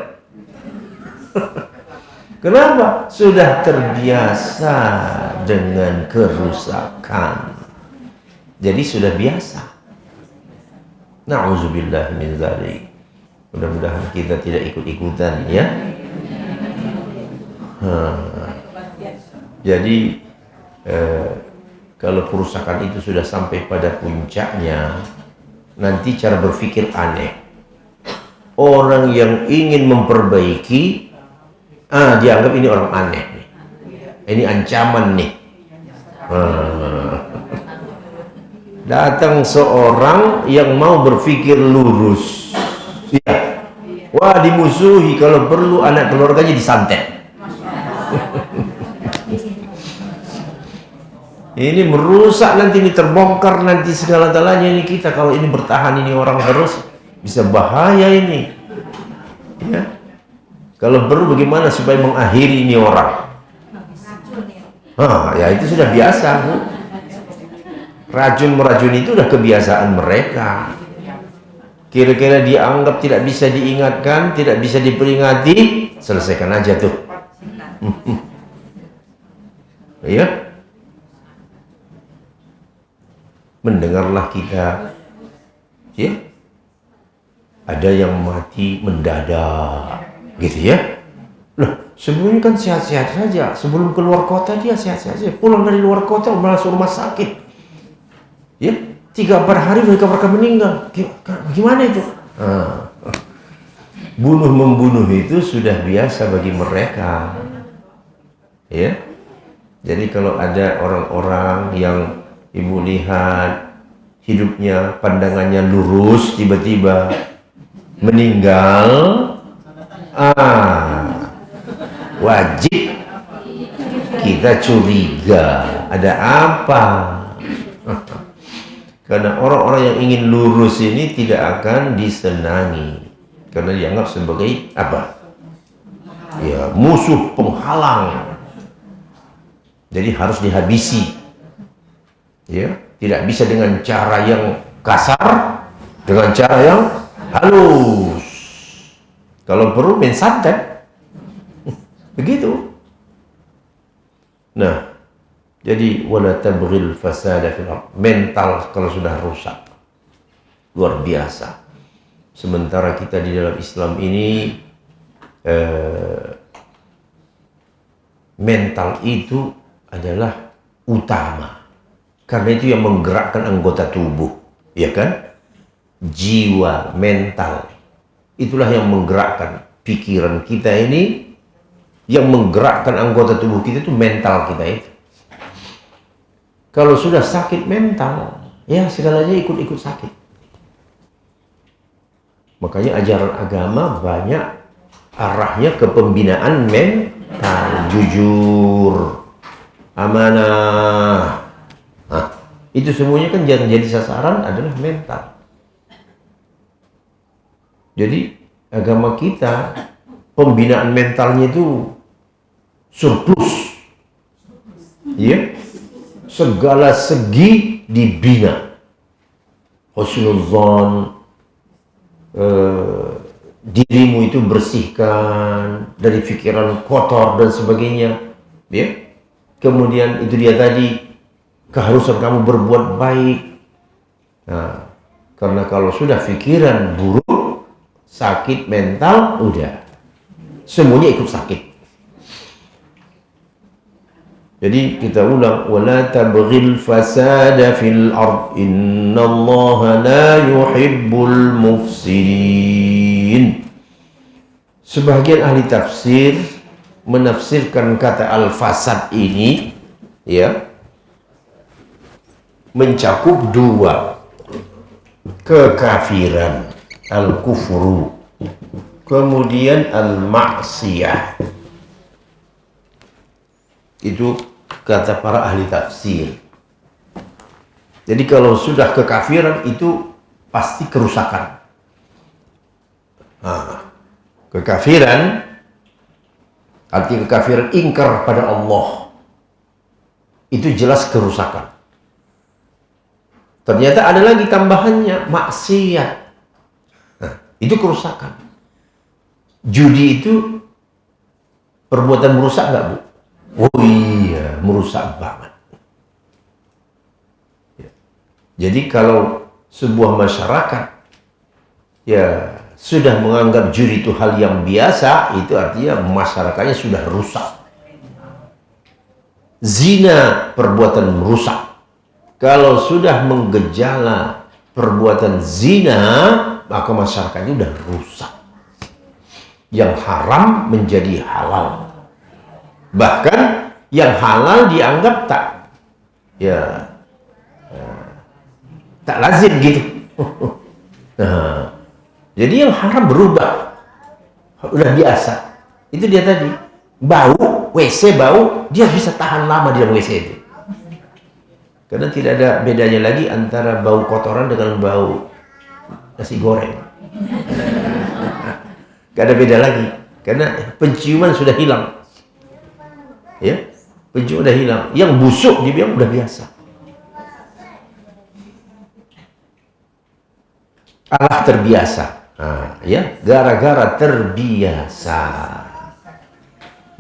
Kenapa? Sudah terbiasa dengan kerusakan. Jadi sudah biasa. Na'udzubillah min dzalik. Mudah-mudahan kita tidak ikut-ikutan ya. Jadi kalau kerusakan itu sudah sampai pada puncaknya, nanti cara berpikir aneh. Orang yang ingin memperbaiki, dianggap ini orang aneh nih. Ini ancaman nih. Datang seorang yang mau berpikir lurus. Ya. Wah, dimusuhi, kalau perlu anak keluarganya disantet. Ini merusak, nanti ini terbongkar, nanti segala-galanya ini kita. Kalau ini bertahan ini orang terus, bisa bahaya ini. Ya. Kalau perlu bagaimana supaya mengakhiri ini orang? Ya itu sudah biasa, Bu. Racun meracuni itu sudah kebiasaan mereka. Kira-kira dianggap tidak bisa diingatkan, tidak bisa diperingati, selesaikan aja tuh. Ya, mendengarlah kita, ya, ada yang mati mendadak, gitu ya. Loh, sebelumnya kan sehat-sehat saja, sebelum keluar kota dia sehat-sehat saja, pulang dari luar kota masuk rumah sakit, ya, 3-4 hari mereka meninggal. Gimana itu? Bunuh membunuh itu sudah biasa bagi mereka, ya. Jadi kalau ada orang-orang yang ibu lihat hidupnya, pandangannya lurus, tiba-tiba meninggal, wajib kita curiga ada apa. Karena orang-orang yang ingin lurus ini tidak akan disenangi, karena dianggap sebagai apa? Ya, musuh penghalang. Jadi harus dihabisi. Ya, tidak bisa dengan cara yang kasar, dengan cara yang halus. Kalau perlu main santet. Begitu. Nah, jadi wala tabghil fasada fil ardh. Mental kalau sudah rusak luar biasa. Sementara kita di dalam Islam ini mental itu adalah utama, karena itu yang menggerakkan anggota tubuh, ya kan? Jiwa, mental, itulah yang menggerakkan pikiran kita ini, yang menggerakkan anggota tubuh kita itu mental kita itu. Kalau sudah sakit mental, ya segalanya ikut-ikut sakit. Makanya ajaran agama banyak arahnya ke pembinaan mental, jujur, amanah. Itu semuanya kan yang jadi sasaran adalah mental. Jadi agama kita pembinaan mentalnya itu surplus, ya, segala segi dibina. Husnuzon, dirimu itu bersihkan dari pikiran kotor dan sebagainya, ya. Kemudian itu dia tadi, keharusan kamu berbuat baik. Nah, karena kalau sudah pikiran buruk, sakit mental, udah semuanya ikut sakit. Jadi kita ulang, wala tabghil fasada fil ard, innallaha la yuhibbul mufsidin. Sebagian ahli tafsir menafsirkan kata al-fasad ini, ya, mencakup dua, kekafiran, al-kufru, kemudian al-maksiyah. Itu kata para ahli tafsir. Jadi kalau sudah kekafiran itu pasti kerusakan. Kekafiran, arti kekafiran ingkar pada Allah, itu jelas kerusakan. Ternyata ada lagi tambahannya, maksiat. Itu kerusakan. Judi itu perbuatan merusak nggak, Bu? Oh iya, merusak banget. Jadi kalau sebuah masyarakat ya sudah menganggap judi itu hal yang biasa, itu artinya masyarakatnya sudah rusak. Zina perbuatan merusak. Kalau sudah menggejala perbuatan zina, maka masyarakatnya sudah rusak. Yang haram menjadi halal. Bahkan yang halal dianggap tak lazim gitu. Jadi yang haram berubah, udah biasa. Itu dia tadi, bau WC, bau, dia bisa tahan lama di dalam WC itu, karena tidak ada bedanya lagi antara bau kotoran dengan bau nasi goreng. Gak ada beda lagi, karena penciuman sudah hilang, ya, penciuman sudah hilang. Yang busuk dibilang udah biasa. Allah terbiasa. Ya, gara-gara terbiasa.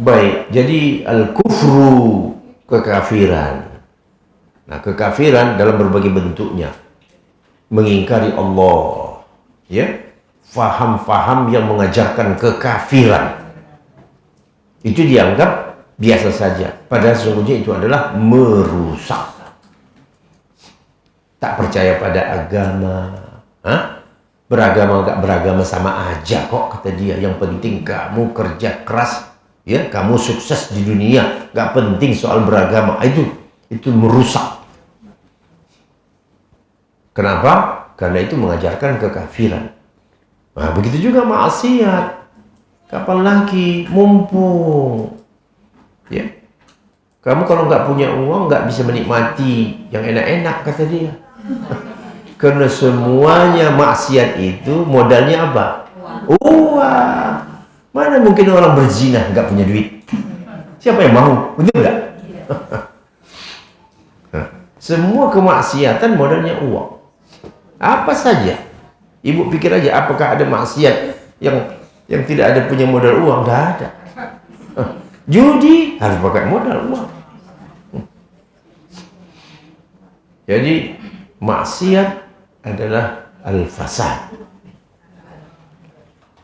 Baik, jadi al-kufru, kekafiran. Nah, kekafiran dalam berbagai bentuknya. Mengingkari Allah, ya, faham-faham yang mengajarkan kekafiran. Itu dianggap biasa saja. Padahal sesungguhnya itu adalah merusak. Tak percaya pada agama. Beragama gak beragama sama aja kok, kata dia. Yang penting kamu kerja keras, ya, kamu sukses di dunia. Gak penting soal beragama. Itu merusak. Kenapa? Karena itu mengajarkan kekafiran. Nah, begitu juga maksiat. Kapan lagi? Mumpung, ya, kamu kalau nggak punya uang nggak bisa menikmati yang enak-enak, kata dia. Karena semuanya maksiat itu modalnya apa? Uang. Mana mungkin orang berzina nggak punya duit? Siapa yang mau? Betul nggak? Semua kemaksiatan modalnya uang. Apa saja. Ibu pikir aja, apakah ada maksiat yang tidak ada punya modal uang? Nggak ada. Judi harus pakai modal uang. Jadi maksiat adalah al-fasad.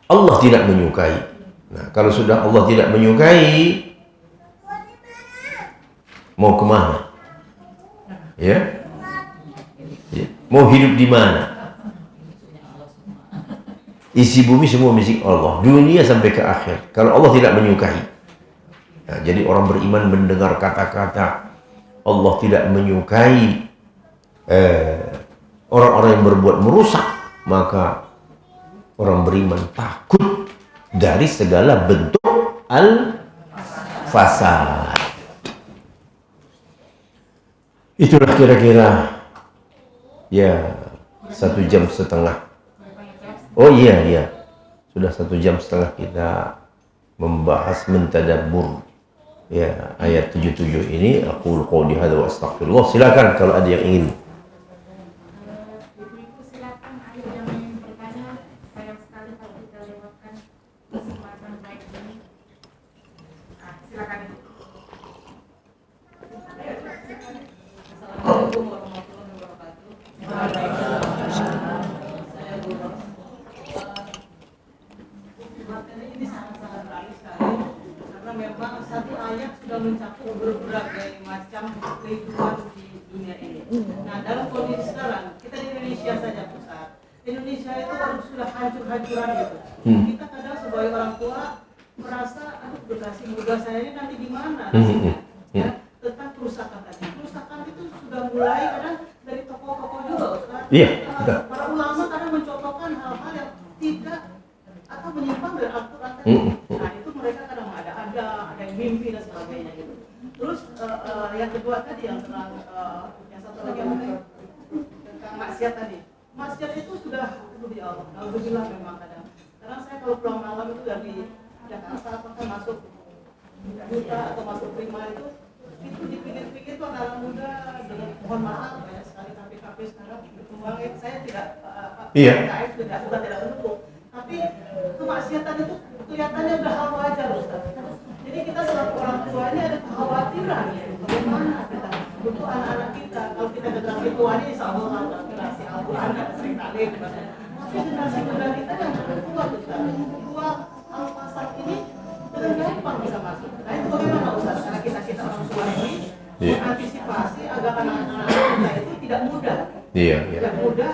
Allah tidak menyukai. Nah, kalau sudah Allah tidak menyukai, mau kemana? Ya? Mau hidup di mana? Isi bumi semua milik Allah, dunia sampai ke akhir. Kalau Allah tidak menyukai, nah, jadi orang beriman mendengar kata-kata Allah tidak menyukai orang-orang yang berbuat merusak, maka orang beriman takut dari segala bentuk al-fasad. Itulah kira-kira ya 1,5 jam. Oh iya, sudah 1,5 jam kita membahas mentadabbur, ya, ayat 77 ini. Aku qouli hadza wa astaghfirullah. Silakan kalau ada yang ingin. Ibu-ibu silakan, ada yang ingin bertanya. Sayang sekali kalau kita lewatkan kesempatan baik ini. Silakan. Assalamualaikum warahmatullahi wabarakatuh. Saya Guru. Materi ini sangat-sangat menarik sekali karena memang satu ayat sudah mencakup berbagai macam kehidupan di dunia ini. Nah, dalam kondisi sekarang kita di Indonesia saja, Ustaz. Indonesia itu sudah hancur-hancuran gitu. Kita kadang sebagai orang tua merasa, aduh, generasi muda saya ini nanti gimana nasibnya? Ya, tentang kerusakan tadi. Kerusakan itu sudah mulai kadang dari tokoh-tokoh juga, Ustaz. Iya, Para ulama kadang mencontohkan hal-hal yang tidak atau menyimpang dari Al-Quran. Nah, itu mereka kadang ada yang mimpi dan sebagainya gitu. Terus yang kedua tadi yang tentang yang satu lagi yang tentang maksiat tadi. Maksiat itu sudah, ya Allah, alhamdulillah memang kadang. Karena saya kalau pulang malam itu dari Jakarta, apakah masuk Duta atau masuk Prima itu dipikir-pikir tuh anak muda dengan, mohon maaf, banyak sekali kafe-kafe sekarang berkembang. Saya tidak tidak mendukung, tapi kemaksiatan itu kelihatannya udah hal wajar, Ustaz. Jadi kita selaku orang tua ini ada kekhawatiran ya, bagaimana kita untuk anak-anak kita. Kalau kita generasi tua ini insya Allah generasi Al-Quran dan sering talim, tapi generasi muda kita yang tua, Ustaz, tua Al-Fasad ini dengan gampang bisa masuk. Nah, itu bagaimana, Ustaz? Karena kita orang tua ini mengantisipasi agar anak-anak kita itu tidak mudah. Tidak mudah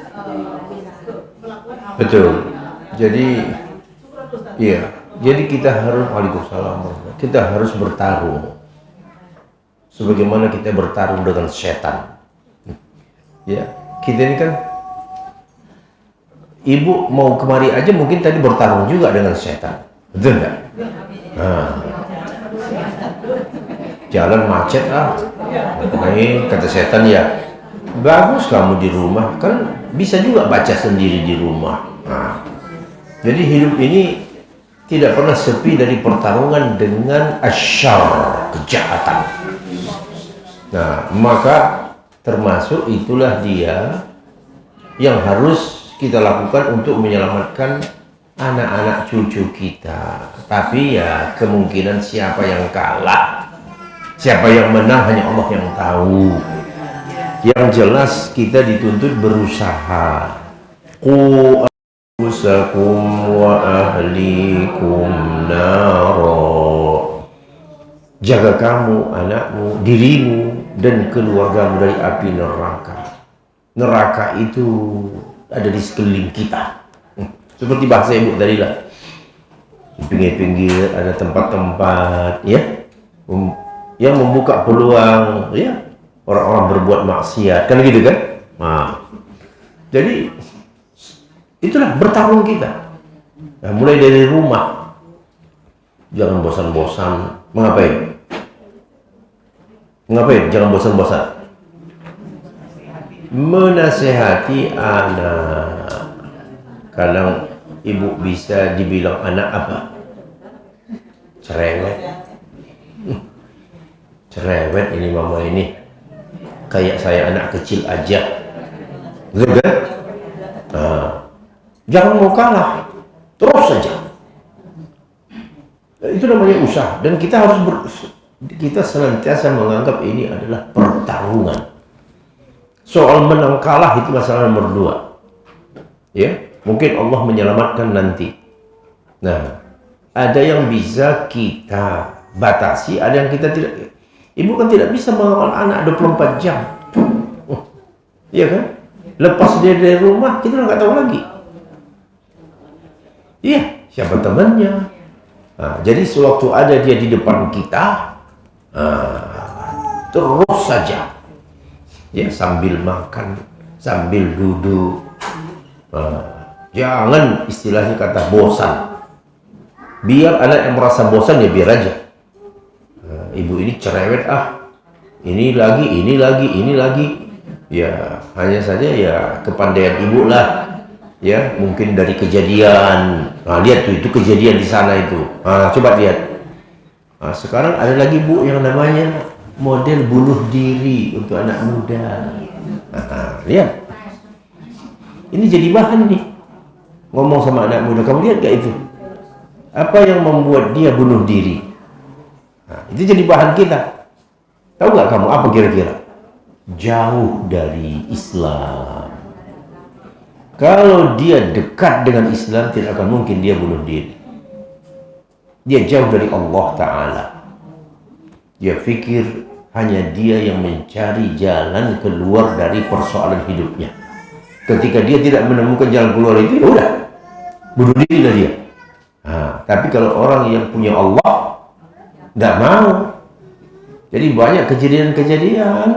melakukan hal-hal. Betul. Jadi, iya. Jadi kita harus, waalaikumsalam, kita harus bertarung. Sebagaimana kita bertarung dengan setan. Ya, kita ini kan, ibu mau kemari aja mungkin tadi bertarung juga dengan setan. Betul nggak? Nah, jalan macet kata setan, ya bagus kamu di rumah, kan bisa juga baca sendiri di rumah. Nah, jadi hidup ini tidak pernah sepi dari pertarungan dengan asyar, kejahatan. Nah, maka termasuk itulah dia yang harus kita lakukan untuk menyelamatkan anak-anak cucu kita. Tapi ya kemungkinan siapa yang kalah, siapa yang menang hanya Allah yang tahu. Yang jelas kita dituntut berusaha. Qu anfusakum wa ahlikum naro. Jaga kamu, anakmu, dirimu dan keluargamu dari api neraka. Neraka itu ada di sekeliling kita. Seperti bahasa ibu tadi lah. Di pinggir-pinggir ada tempat-tempat ya yang membuka peluang ya orang-orang berbuat maksiat, kan gitu kan? Nah, jadi itulah bertarung kita. Nah, mulai dari rumah, jangan bosan-bosan. Mengapain? Jangan bosan-bosan. Menasehati anak. Kadang ibu bisa dibilang anak apa? Cerewet. Cerewet ini mama ini. Kayak saya anak kecil aja. Gitu kan? Nah, jangan mau kalah. Terus saja. Itu namanya usaha. Dan kita harus kita senantiasa menganggap ini adalah pertarungan. Soal menang kalah itu masalah nomor 2. Ya, mungkin Allah menyelamatkan nanti. Nah, ada yang bisa kita batasi, ada yang kita tidak. Ibu kan tidak bisa mengawal anak 24 jam. Iya kan? Lepas dia dari rumah, kita nggak tahu lagi. Iya, siapa temannya? Nah, jadi sewaktu ada dia di depan kita, terus saja. Ya, sambil makan, sambil duduk. Jangan istilahnya kata bosan. Biar anak yang merasa bosan ya biar aja. Ibu ini cerewet ini lagi. Ya, hanya saja ya kepandaian ibu lah. Ya, mungkin dari kejadian. Nah, lihat tuh, itu kejadian di sana itu. Nah, coba lihat. Nah, sekarang ada lagi bu yang namanya model bunuh diri untuk anak muda. Nah, lihat. Ini jadi bahan nih. Ngomong sama anak muda, kamu lihat gak itu? Apa yang membuat dia bunuh diri? Nah, itu jadi bahan kita. Tahu nggak kamu apa kira-kira? Jauh dari Islam. Kalau dia dekat dengan Islam, tidak akan mungkin dia bunuh diri. Dia jauh dari Allah Ta'ala. Dia pikir hanya dia yang mencari jalan keluar dari persoalan hidupnya. Ketika dia tidak menemukan jalan keluar itu, ya udah, bunuh diri lah dia. Nah, tapi kalau orang yang punya Allah, tidak mau. Jadi banyak kejadian-kejadian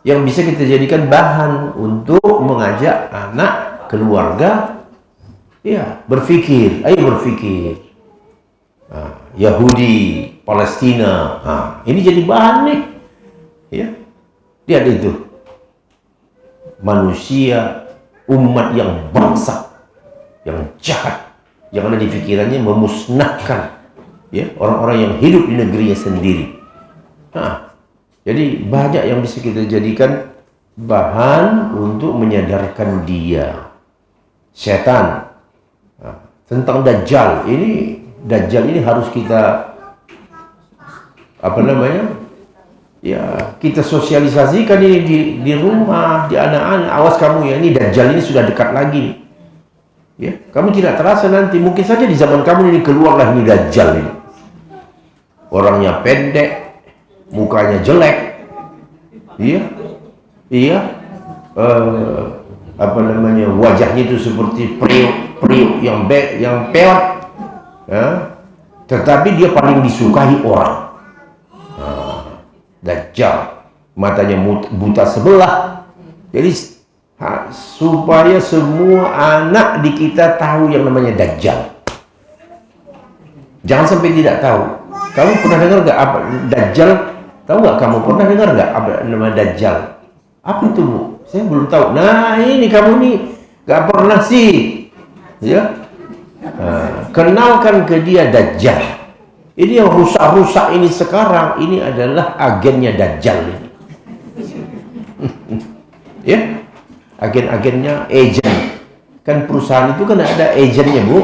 yang bisa kita jadikan bahan untuk mengajak anak, keluarga, ya berpikir, ayo berpikir. Nah, Yahudi, Palestina, nah, ini jadi bahan nih. Ya, lihat itu. Manusia, umat yang bangsa, yang jahat, yang ada di pikirannya memusnahkan ya orang-orang yang hidup di negerinya sendiri. Nah, jadi banyak yang bisa kita jadikan bahan untuk menyadarkan dia. Setan. Nah, tentang Dajjal ini harus kita ya kita sosialisasikan ini di rumah, di anak-anak. Awas kamu ya, ini Dajjal ini sudah dekat lagi. Ya, kamu tidak terasa nanti mungkin saja di zaman kamu ini keluarlah ini Dajjal ini. Orangnya pendek, mukanya jelek. Iya. Wajahnya itu seperti periuk yang peot. Ya. Tetapi dia paling disukai orang. Dajjal, matanya buta sebelah. Jadi supaya semua anak di kita tahu yang namanya Dajjal. Jangan sampai tidak tahu. Kamu pernah dengar nggak apa Dajjal? Tahu nggak kamu pernah dengar nggak apa nama Dajjal? Apa itu bu? Saya belum tahu. Nah ini kamu nih nggak pernah sih, ya? Kenalkan ke dia Dajjal. Ini yang rusak-rusak ini sekarang, ini adalah agennya Dajjal ini. Ya, agen-agennya, agent. Kan perusahaan itu kan ada agennya, Bu.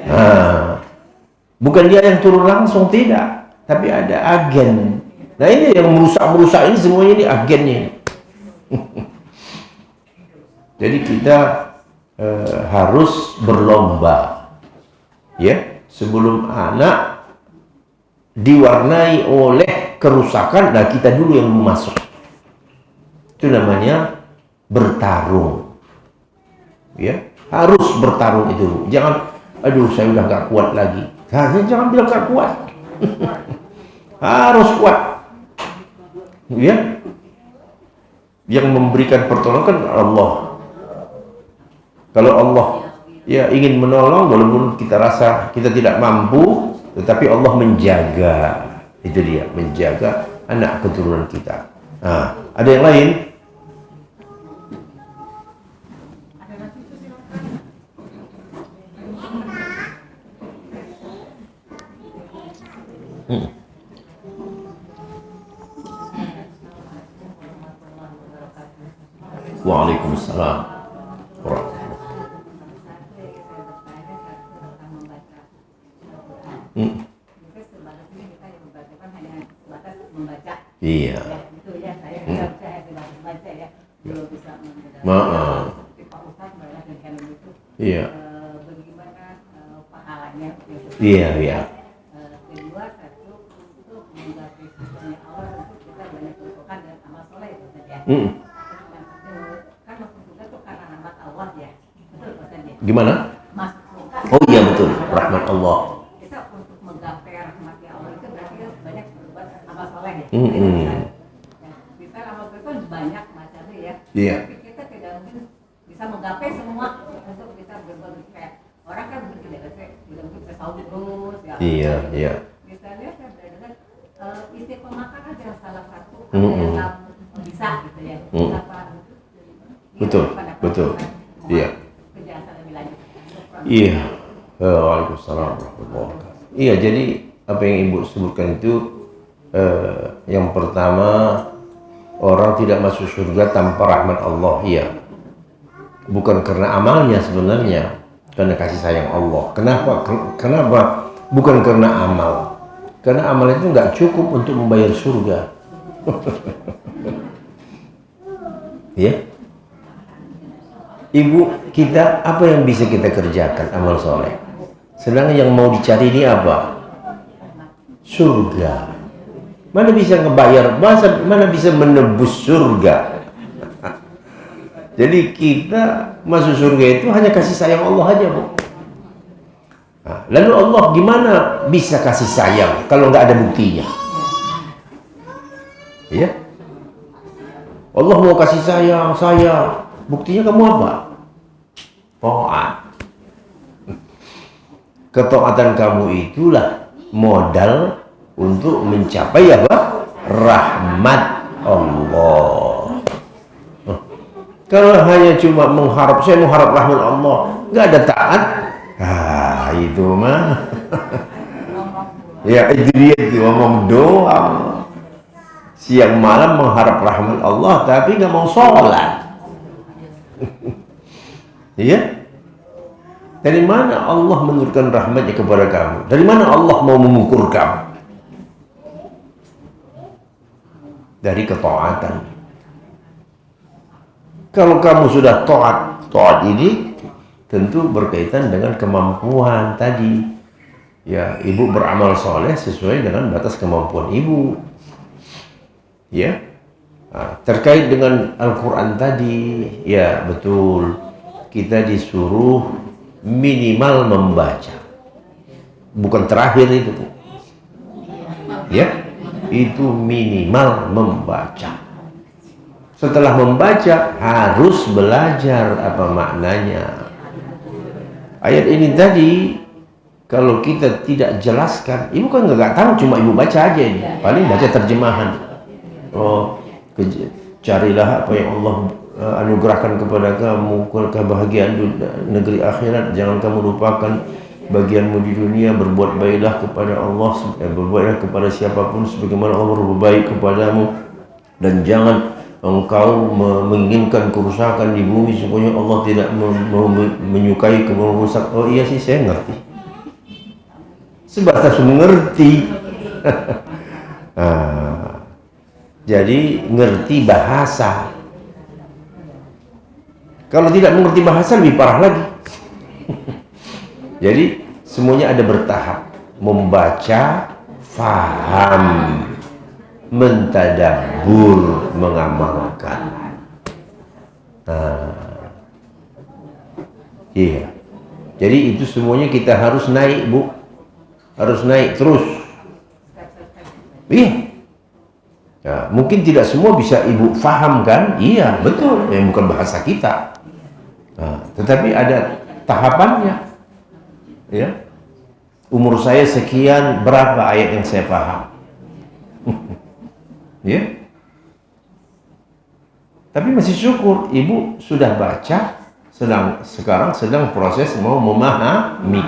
Nah, bukan dia yang turun langsung, tidak, tapi ada agen. Nah ini yang merusak ini semuanya, ini agennya ini. Jadi kita harus berlomba, ya, sebelum anak diwarnai oleh kerusakan, nah kita dulu yang masuk. Itu namanya bertarung, ya, harus bertarung itu. Jangan, aduh saya udah gak kuat lagi. Jangan bilang gak kuat. Harus kuat, ya. Yang memberikan pertolongan kan Allah. Kalau Allah ya ingin menolong, walaupun kita rasa kita tidak mampu, tetapi Allah menjaga. Itu dia, menjaga anak keturunan kita. Nah, ada yang lain? Waalaikumsalam warahmatullahi. Iya. Maaf. Iya. Bagaimana pahalanya? Iya, iya. Kedua, satu untuk menggapai tujuannya Allah, untuk kita banyak berdoa dan amal soleh itu saja. Kan masuk surga itu karena rahmat Allah ya, betul Ustaz ya? Gimana? Masuk surga. Oh iya betul, rahmat Allah. Kita untuk menggapai rahmatnya Allah itu berarti banyak berbuat amal soleh ya. Bisa amal soleh itu banyak macamnya ya. Iya. Tapi kita tidak mungkin bisa menggapai semua untuk bisa berbuat kayak orang kan tidak bisa sahur terus ya. Iya, iya. Misalnya saya berdengar istiqomah kan ada salah satu yang kamu bisa gitu ya. Apa? Betul, betul. Iya. Kejelasan lebih lanjut. Iya. Waalaikumsalam warahmatullahi wabarakatuh. Iya, jadi apa yang Ibu sebutkan itu yang pertama, orang tidak masuk surga tanpa rahmat Allah. Iya. Bukan karena amalnya sebenarnya, karena kasih sayang Allah. Kenapa? Kenapa? Bukan karena amal. Karena amal itu nggak cukup untuk membayar surga. Ya. Ibu, kita apa yang bisa kita kerjakan amal soleh? Sedangkan yang mau dicari ini apa? Surga. Mana bisa ngebayar? Mana bisa menebus surga? Jadi kita masuk surga itu hanya kasih sayang Allah aja, Bu. Nah, lalu Allah gimana bisa kasih sayang kalau nggak ada buktinya? Ya? Allah mau kasih sayang saya, buktinya kamu apa? Taat. Ketaatan kamu itulah modal untuk mencapai apa? Rahmat Allah. Kalau hanya cuma mengharap, saya mengharap rahmat Allah, nggak ada taat, itu mah. Ya itu dia tuh, ngomong doang. Siang malam mengharap rahmat Allah, tapi nggak mau sholat. Iya? Dari mana Allah menurunkan rahmatnya kepada kamu? Dari mana Allah mau mengukur kamu? Dari ketaatan. Kalau kamu sudah taat ini tentu berkaitan dengan kemampuan tadi. Ya, ibu beramal soleh sesuai dengan batas kemampuan ibu. Ya, nah, terkait dengan Al-Quran tadi, ya betul. Kita disuruh minimal membaca. Bukan terakhir itu, Bu. Ya, itu minimal membaca. Setelah membaca harus belajar apa maknanya. Ayat ini tadi kalau kita tidak jelaskan, ibu kan nggak tahu, cuma ibu baca aja ini. Paling baca terjemahan. Oh, carilah apa yang Allah anugerahkan kepada kamu, kebahagiaan negeri akhirat. Jangan kamu lupakan bagianmu di dunia. Berbuat baiklah kepada Allah, berbuatlah kepada siapapun sebagaimana Allah berbuat baik kepadamu. Dan jangan engkau menginginkan kerusakan di bumi supaya Allah tidak menyukai kemerusak. Oh iya sih, saya ngerti. Sebatas mengerti. Jadi ngerti bahasa. Kalau tidak mengerti bahasa lebih parah lagi. Jadi semuanya ada bertahap. Membaca, faham, mentadabbur, mengamalkan. Iya. Jadi itu semuanya kita harus naik, Bu. Harus naik terus. Iya. Ya, mungkin tidak semua bisa Ibu faham kan? Iya, betul. Bukan bahasa kita. Tetapi ada tahapannya. Ya. Umur saya sekian, berapa ayat yang saya paham? Ya. Tapi masih syukur Ibu sudah baca, sekarang sedang proses mau memahami.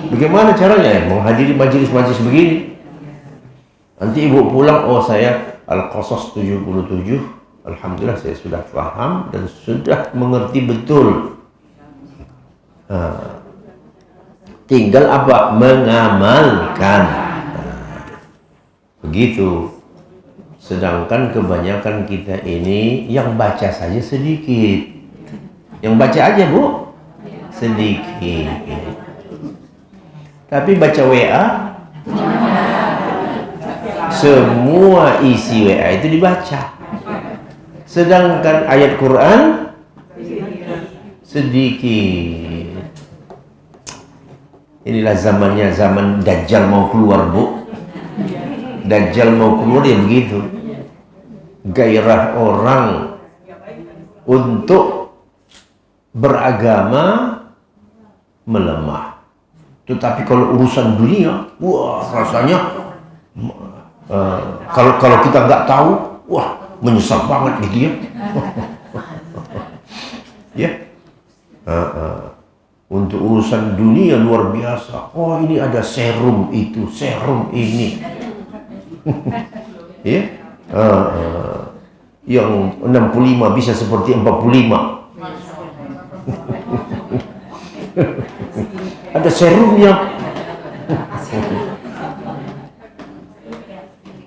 Bagaimana caranya? Menghadiri majelis-majelis begini. Nanti Ibu pulang, oh saya Al-Qasas 77, alhamdulillah saya sudah paham dan sudah mengerti betul. Tinggal apa? Mengamalkan. Begitu. Sedangkan kebanyakan kita ini yang baca saja sedikit. Yang baca aja, Bu, sedikit. Tapi baca WA, semua isi WA itu dibaca. Sedangkan ayat Quran sedikit. Inilah zamannya, zaman Dajjal mau keluar, Bu. Dajjal mau keluar ya begitu. Gairah orang untuk beragama melemah. Tetapi kalau urusan dunia, wah rasanya kalau kita nggak tahu, wah menyesal banget gitu ya. Ya. Untuk urusan dunia luar biasa. Oh ini ada serum itu, serum ini. Ya. Yang 65 bisa seperti 45. Ada serumnya.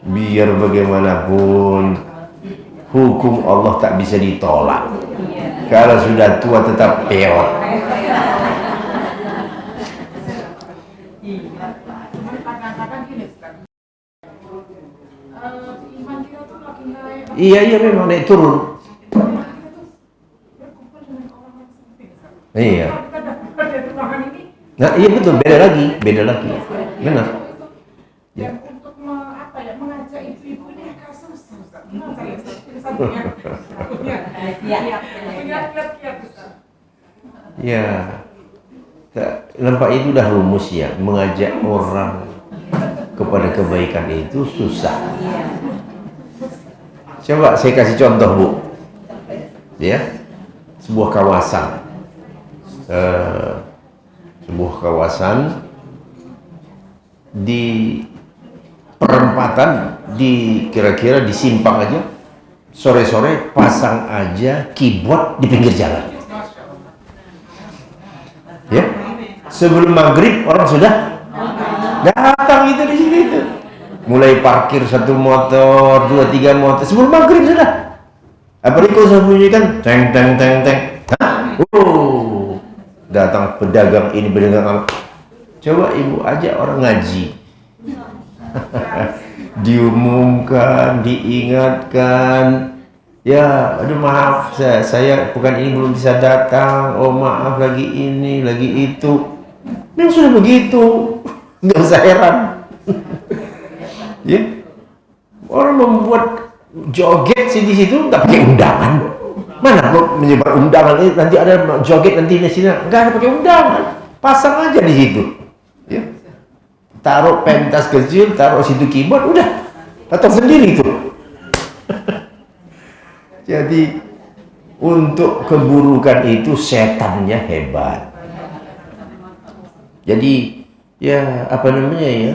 Biar bagaimanapun hukum Allah tak bisa ditolak. Kalau sudah tua tetap peot. Iya memang naik turun. Iya. Nah iya betul, beda lagi. Benar. Dan untuk mengajak ibu-ibu ini agak susah. Ya, nampak itu udah rumus ya, mengajak orang kepada kebaikan itu susah. Coba saya kasih contoh, Bu. Ya, sebuah kawasan di perempatan, di kira-kira di simpang aja, sore-sore pasang aja keyboard di pinggir jalan. Ya, sebelum maghrib orang sudah datang itu di sini itu. Mulai parkir 1 motor, 2, 3 motor sebelum maghrib sudah. Apalagi kalau saya bunyikan teng. Datang pedagang ini, pedagang. Coba Ibu ajak orang ngaji. Diumumkan, diingatkan. Ya, aduh maaf, saya bukan ini belum bisa datang. Oh maaf, lagi ini, lagi itu. Memang sudah begitu, nggak usah heran. Ya, orang membuat joget sih di situ nggak pakai undangan. Mana kok menyebar undangan ini? Nanti ada joget nanti di sini, nggak ada pakai undangan. Pasang aja di situ. Ya, taruh pentas kecil, taruh situ keyboard, udah datang sendiri itu. Jadi untuk keburukan itu setannya hebat. Jadi ya apa namanya ya,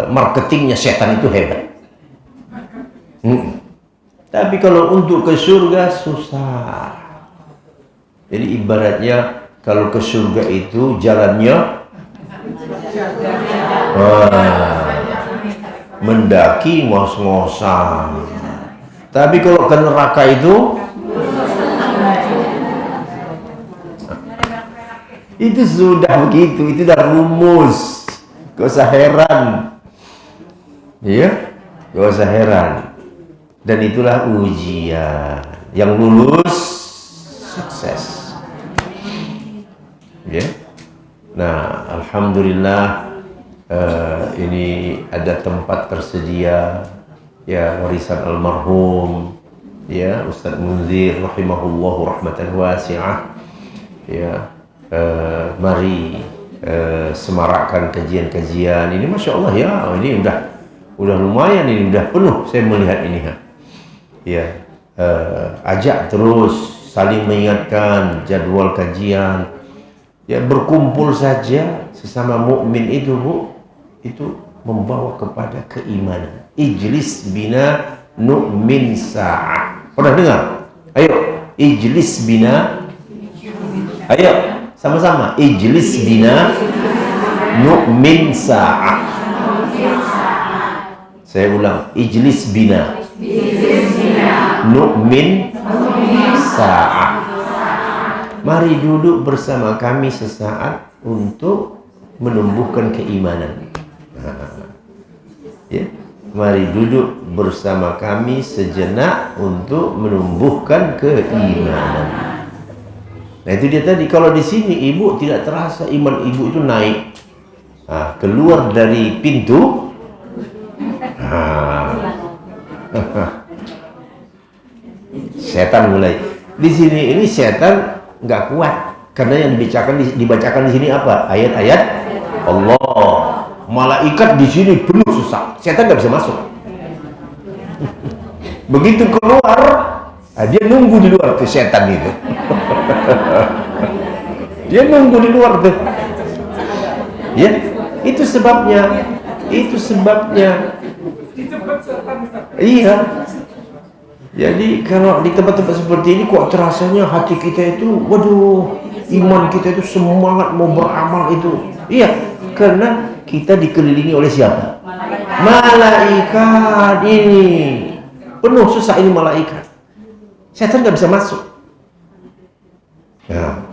marketingnya setan itu hebat. Tapi kalau untuk ke surga susah. Jadi ibaratnya kalau ke surga itu jalannya mendaki ngos-ngosan. Tapi kalau ke neraka itu sudah begitu, itu dah rumus. Gak usah heran. Iya? Gak usah heran. Dan itulah ujian. Yang lulus sukses. Ya. Nah, alhamdulillah ini ada tempat tersedia ya, warisan almarhum ya Ustaz Munzir rahimahullahu rahmatan wasi'ah. Ya, mari semarakkan kajian-kajian ini, masya Allah ya, ini udah lumayan, ini udah penuh saya melihat ini ya. Ajak terus, saling mengingatkan jadwal kajian ya, berkumpul saja sesama mukmin itu Bu, itu membawa kepada keimanan. Ijlis bina nu'min sa'ah. Pernah dengar? Ayo, ijlis bina. Ayo, sama-sama. Ijlis bina nu'min sa'ah. Saya ulang. Ijlis bina nu'min sa'ah. Mari duduk bersama kami sesaat untuk menumbuhkan keimanan. Ya, mari duduk bersama kami sejenak untuk menumbuhkan keimanan. Nah, itu dia tadi. Kalau di sini ibu tidak terasa iman ibu itu naik. Keluar dari pintu. Setan mulai. Di sini ini setan nggak kuat karena yang dibacakan di sini apa? Ayat-ayat Allah. Malaikat di sini penuh susah. Setan nggak bisa masuk. Begitu keluar, dia nunggu di luar tuh setan itu. Dia nunggu di luar tuh. Ya, itu sebabnya. Itu sebabnya. Iya. Jadi kalau di tempat-tempat seperti ini kok terasanya hati kita itu, waduh, iman kita itu semangat mau beramal itu. Iya, karena kita dikelilingi oleh siapa? Malaikat ini. Penuh susah ini malaikat. Setan nggak bisa masuk. Ya,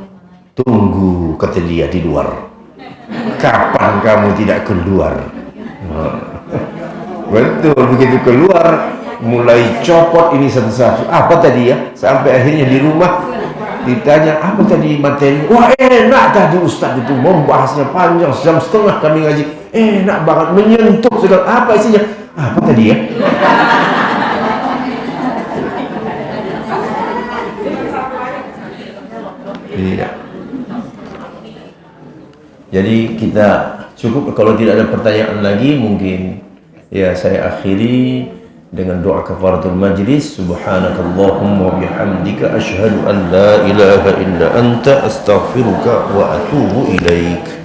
tunggu kata dia di luar. Kapan kamu tidak keluar? Betul, begitu keluar mulai copot ini satu-satu. Apa tadi ya? Sampai akhirnya di rumah ditanya, apa tadi materi? Wah, enak tadi Ustaz itu membahasnya panjang, jam setengah kami ngaji. Enak banget, menyentuh segala. Apa isinya? Apa tadi ya? Iya. Jadi kita cukup, kalau tidak ada pertanyaan lagi mungkin ya saya akhiri dengan doa kafaratul majlis. Subhanakallahumma wa bihamdika asyhadu an la ilaha illa anta astaghfiruka wa atubu ilaik.